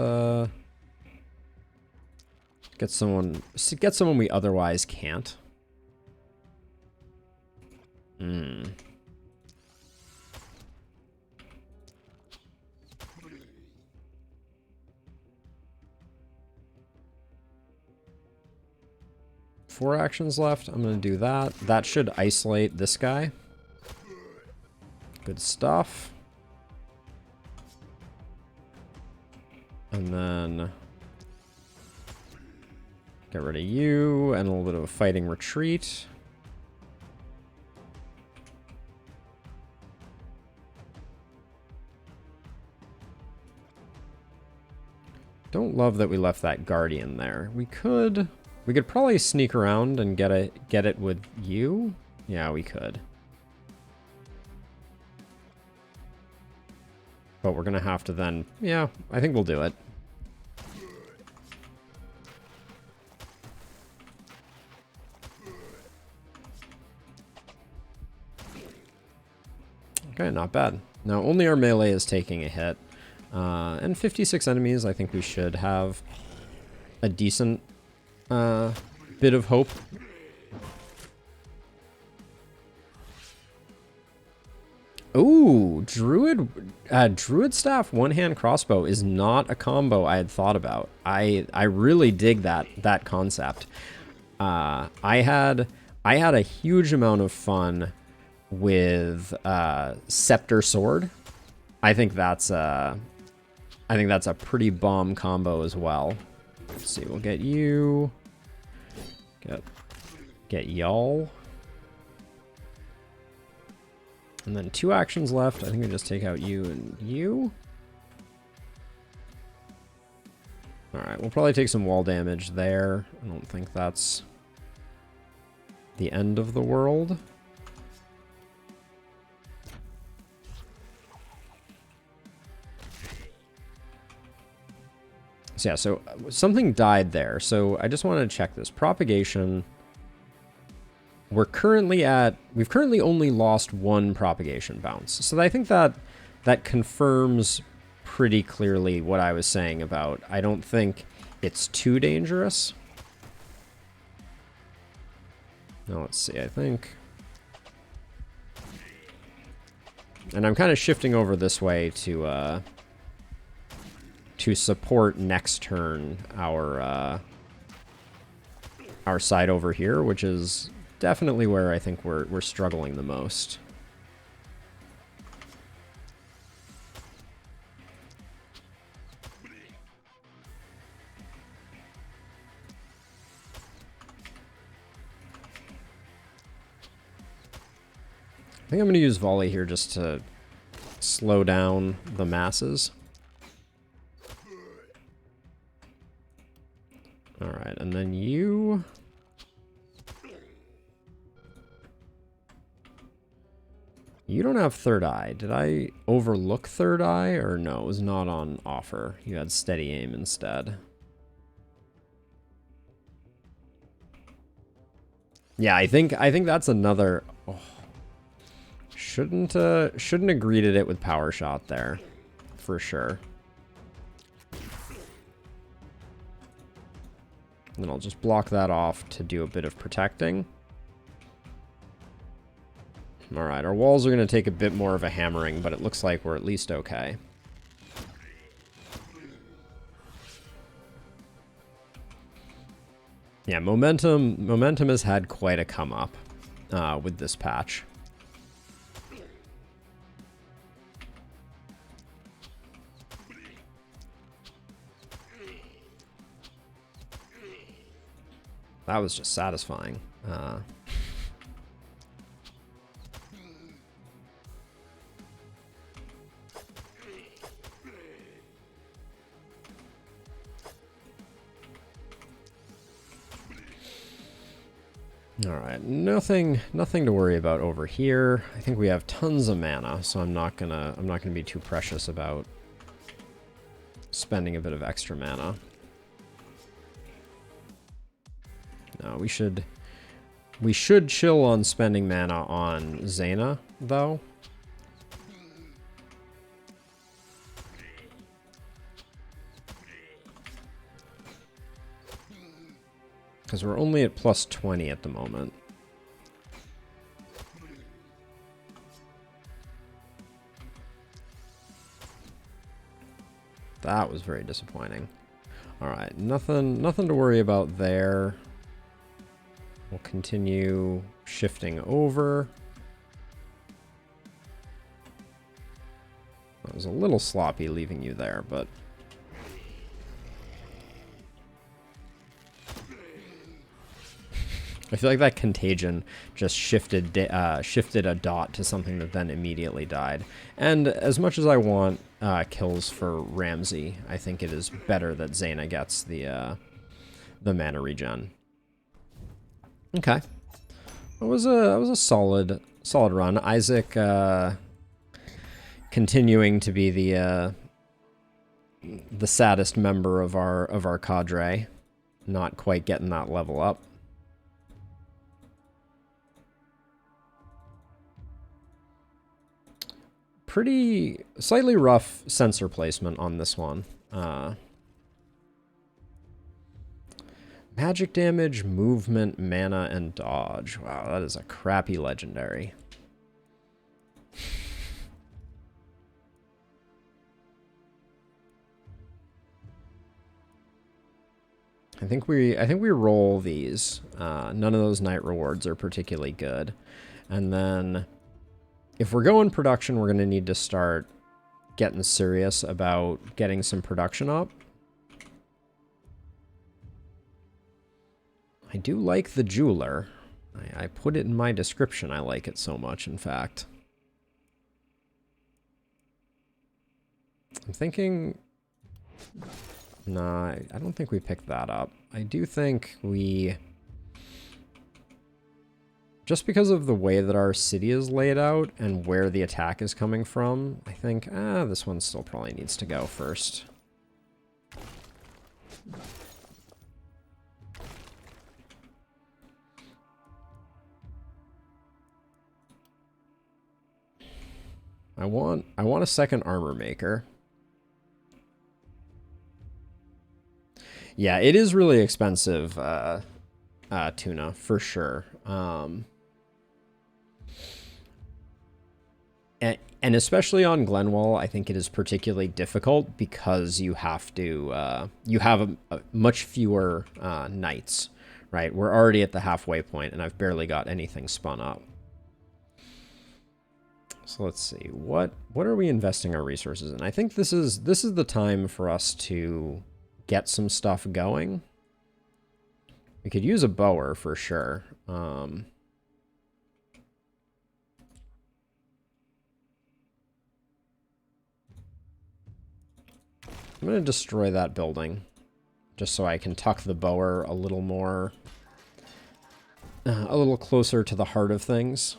get someone we otherwise can't. 4 actions left. I'm going to do that. That should isolate this guy. Good stuff. And then get rid of you and a little bit of a fighting retreat. Don't love that we left that guardian there. We could probably sneak around and get it with you. Yeah, we could. But we're gonna have to then, yeah, I think we'll do it. Okay, not bad. Now, only our melee is taking a hit. And 56 enemies, I think we should have a decent bit of hope. Ooh, Druid Staff one-hand crossbow is not a combo I had thought about. I really dig that concept. I had a huge amount of fun with Scepter Sword. I think that's a pretty bomb combo as well. Let's see, we'll get you. Get y'all. And then 2 actions left. I think we just take out you and you. Alright, we'll probably take some wall damage there. I don't think that's the end of the world. So yeah, so something died there. So I just wanted to check this. Propagation. We've currently only lost 1 propagation bounce. So I think that confirms pretty clearly what I was saying about I don't think it's too dangerous. Now let's see, I think. And I'm kind of shifting over this way to support next turn our side over here, which is definitely where I think we're struggling the most. I think I'm going to use volley here just to slow down the masses. Alright, and then you... You don't have third eye. Did I overlook third eye? Or no, it was not on offer. You had steady aim instead. Yeah, I think that's another... Oh, shouldn't have greeted it with power shot there. For sure. And then I'll just block that off to do a bit of protecting. Alright, our walls are going to take a bit more of a hammering, but it looks like we're at least okay. Yeah, momentum has had quite a come up with this patch. That was just satisfying. All right, nothing to worry about over here. I think we have tons of mana, so I'm not gonna be too precious about spending a bit of extra mana. No, we should chill on spending mana on Zaina, though. Because we're only at plus 20 at the moment. That was very disappointing. Alright, nothing to worry about there. We'll continue shifting over. That was a little sloppy leaving you there, but... I feel like that contagion just shifted a dot to something that then immediately died. And as much as I want kills for Ramsey, I think it is better that Zaina gets the mana regen. Okay, that was a solid run. Isaac continuing to be the saddest member of our cadre, not quite getting that level up. Pretty slightly rough sensor placement on this one. Magic damage, movement, mana, and dodge. Wow, that is a crappy legendary. I think we roll these. None of those night rewards are particularly good. And then if we're going production, we're going to need to start getting serious about getting some production up. I do like the jeweler. I put it in my description. I like it so much, in fact. I'm thinking... Nah, I don't think we picked that up. I do think we... Just because of the way that our city is laid out and where the attack is coming from, I think, this one still probably needs to go first. I want a second armor maker. Yeah, it is really expensive, tuna, for sure. And especially on Glendwald, I think it is particularly difficult because you have to, you have a much fewer knights, right? We're already at the halfway point, and I've barely got anything spun up. So let's see, what are we investing our resources in? I think this is the time for us to get some stuff going. We could use a bower for sure. I'm going to destroy that building just so I can tuck the bower a little more, a little closer to the heart of things.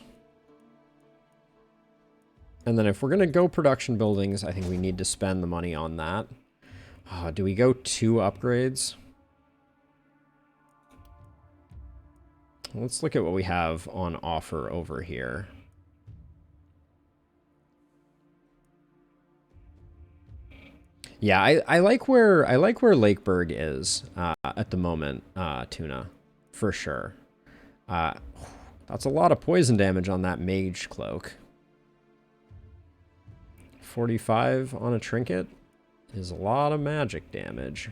And then if we're going to go production buildings, I think we need to spend the money on that. Do we go 2 upgrades? Let's look at what we have on offer over here. Yeah, I like where Lakeburg is at the moment, Tuna, for sure. That's a lot of poison damage on that mage cloak. 45 on a trinket is a lot of magic damage.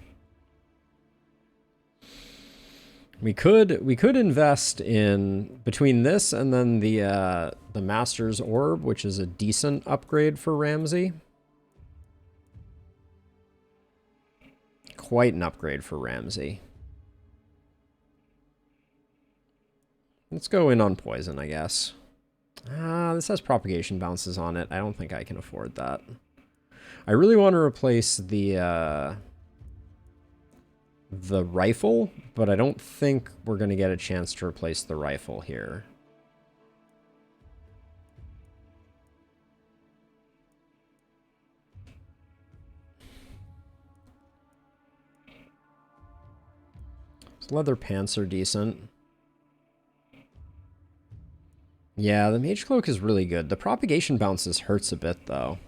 We could invest in between this and then the Master's Orb, which is a decent upgrade for Ramsey. Quite an upgrade for Ramsey. Let's go in on poison, I guess. This has propagation bounces on it. I don't think I can afford that. I really want to replace the rifle, but I don't think we're going to get a chance to replace the rifle here. So leather pants are decent. Yeah, the mage cloak is really good. The propagation bounces hurts a bit though.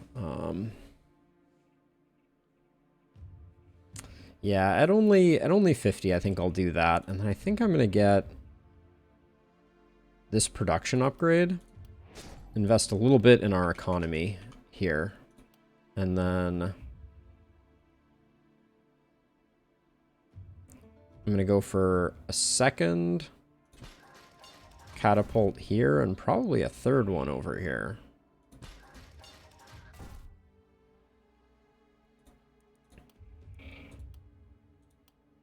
Yeah, at only 50, I think I'll do that. And then I think I'm gonna get this production upgrade. Invest a little bit in our economy here. And then I'm gonna go for a second catapult here and probably a third one over here.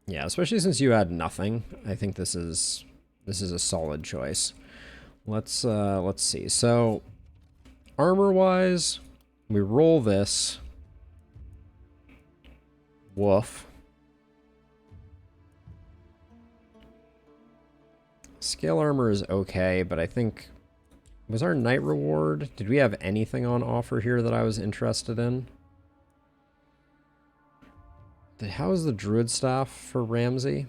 Yeah, especially since you had nothing. I think this is a solid choice. Let's see. So armor-wise, we roll this. Woof. Scale armor is okay, but I think... Was our night reward? Did we have anything on offer here that I was interested in? How is the druid staff for Ramsey?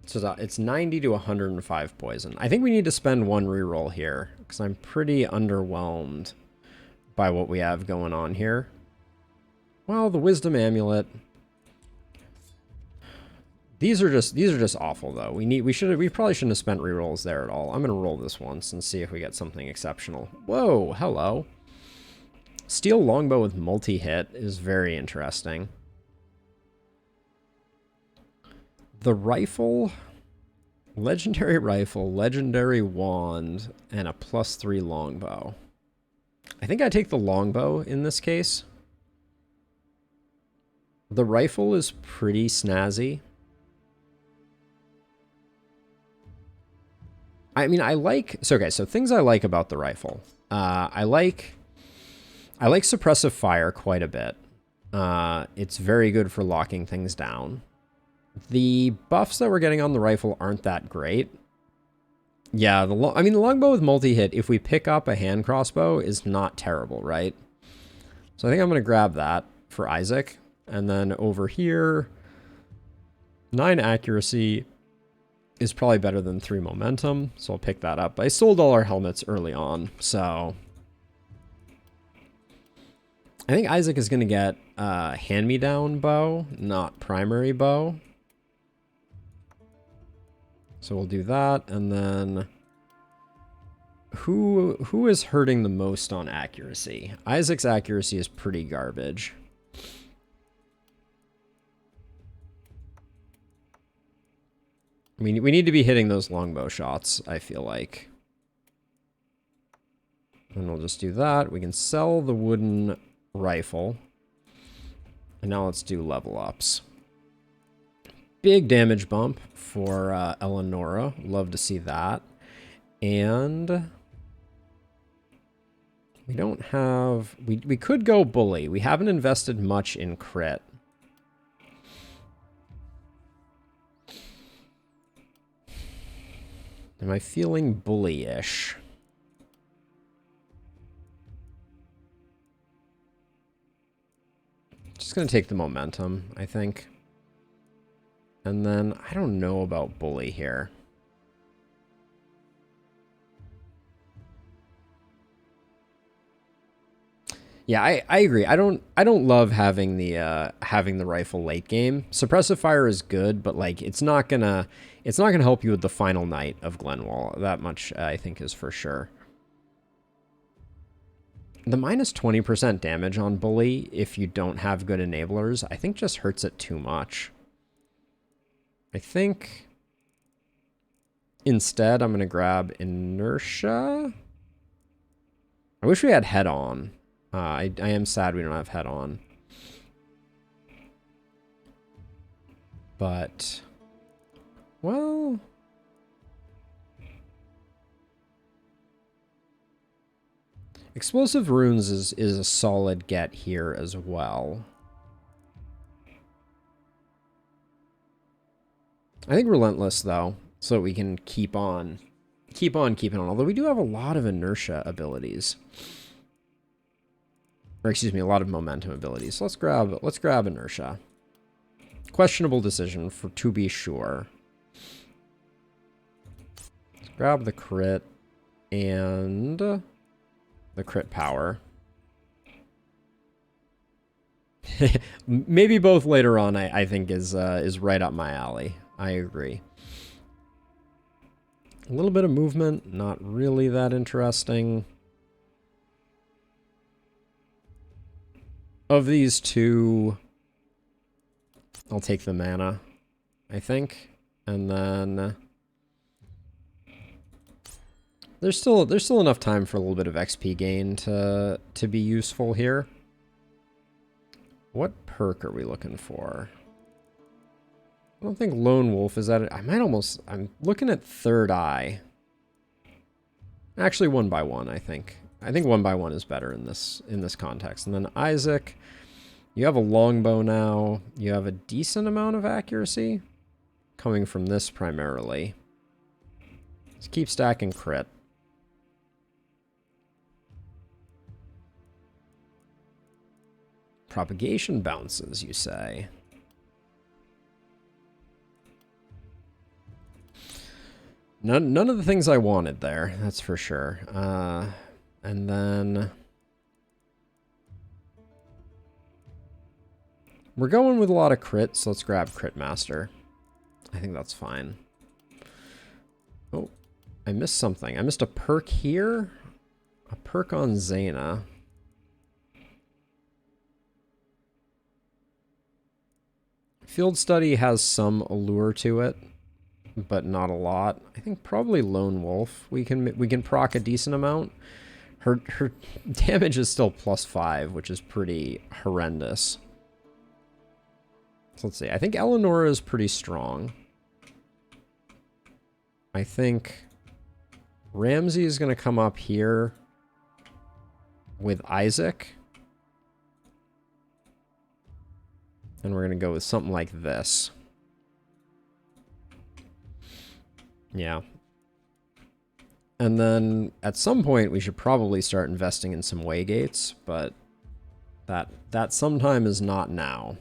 So it's 90 to 105 poison. I think we need to spend one reroll here, because I'm pretty underwhelmed by what we have going on here. Well, the wisdom amulet. These are just awful though. We probably shouldn't have spent rerolls there at all. I'm gonna roll this once and see if we get something exceptional. Whoa, hello. Steel longbow with multi-hit is very interesting. The rifle, legendary rifle, legendary wand, and a +3 longbow. I think I take the longbow in this case. The rifle is pretty snazzy. I mean, I like... So, okay, so things I like about the rifle. I like suppressive fire quite a bit. It's very good for locking things down. The buffs that we're getting on the rifle aren't that great. Yeah, the longbow with multi-hit, if we pick up a hand crossbow, is not terrible, right? So I think I'm going to grab that for Isaac. And then over here, 9 accuracy is probably better than 3 momentum, so I'll pick that up. I sold all our helmets early on, so... I think Isaac is going to get hand-me-down bow, not primary bow. So we'll do that, and then... Who is hurting the most on accuracy? Isaac's accuracy is pretty garbage. I mean, we need to be hitting those longbow shots, I feel like. And we'll just do that. We can sell the wooden rifle. And now let's do level ups. Big damage bump for Eleonora. Love to see that. And we don't have... We could go bully. We haven't invested much in crit. Am I feeling bully-ish? Just gonna take the momentum, I think. And then, I don't know about bully here. Yeah, I agree. I don't love having the rifle late game. Suppressive fire is good, but like it's not gonna help you with the final night of Glendwald. That much I think is for sure. The minus 20% damage on Bully, if you don't have good enablers, I think just hurts it too much. I think instead I'm going to grab Inertia. I wish we had Head On. I am sad we don't have Head On. But, well... Explosive Runes is a solid get here as well. I think Relentless, though, so that we can keep on keeping on. Although we do have a lot of Inertia abilities. Or excuse me, a lot of Momentum abilities. So let's grab Inertia. Questionable decision, to be sure. Let's grab the crit and the crit power. Maybe both later on, I think is right up my alley. I agree. A little bit of movement, not really that interesting. Of these two, I'll take the mana, I think. And then there's still enough time for a little bit of XP gain to be useful here. What perk are we looking for? I don't think Lone Wolf is at it. I'm looking at Third Eye. Actually, 1 by 1, I think. I think 1 by 1 is better in this context. And then Isaac, you have a longbow now. You have a decent amount of accuracy coming from this primarily. Let's keep stacking crit. Propagation bounces, you say? None of the things I wanted there, that's for sure. And then we're going with a lot of crits, so let's grab Crit Master. I think that's fine. Oh, I missed something. I missed a perk here. A perk on Zaina. Field Study has some allure to it, but not a lot. I think probably Lone Wolf. We can proc a decent amount. Her damage is still +5, which is pretty horrendous. So let's see. I think Eleonora is pretty strong. I think Ramsey is going to come up here with Isaac. And we're going to go with something like this. Yeah. And then at some point we should probably start investing in some waygates, but that sometime is not now.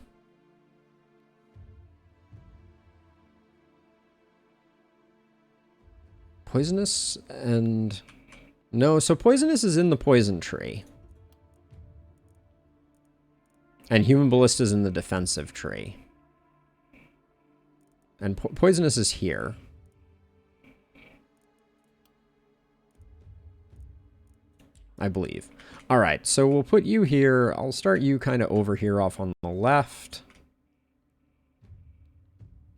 Poisonous and... No, so Poisonous is in the Poison Tree. And Human Ballista is in the Defensive Tree. And Poisonous is here. I believe. All right, so we'll put you here. I'll start you kind of over here off on the left.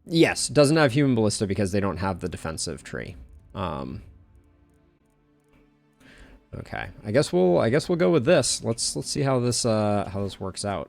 Yes, doesn't have Human Ballista because they don't have the Defensive Tree. Okay, I guess we'll go with this. Let's see how this works out.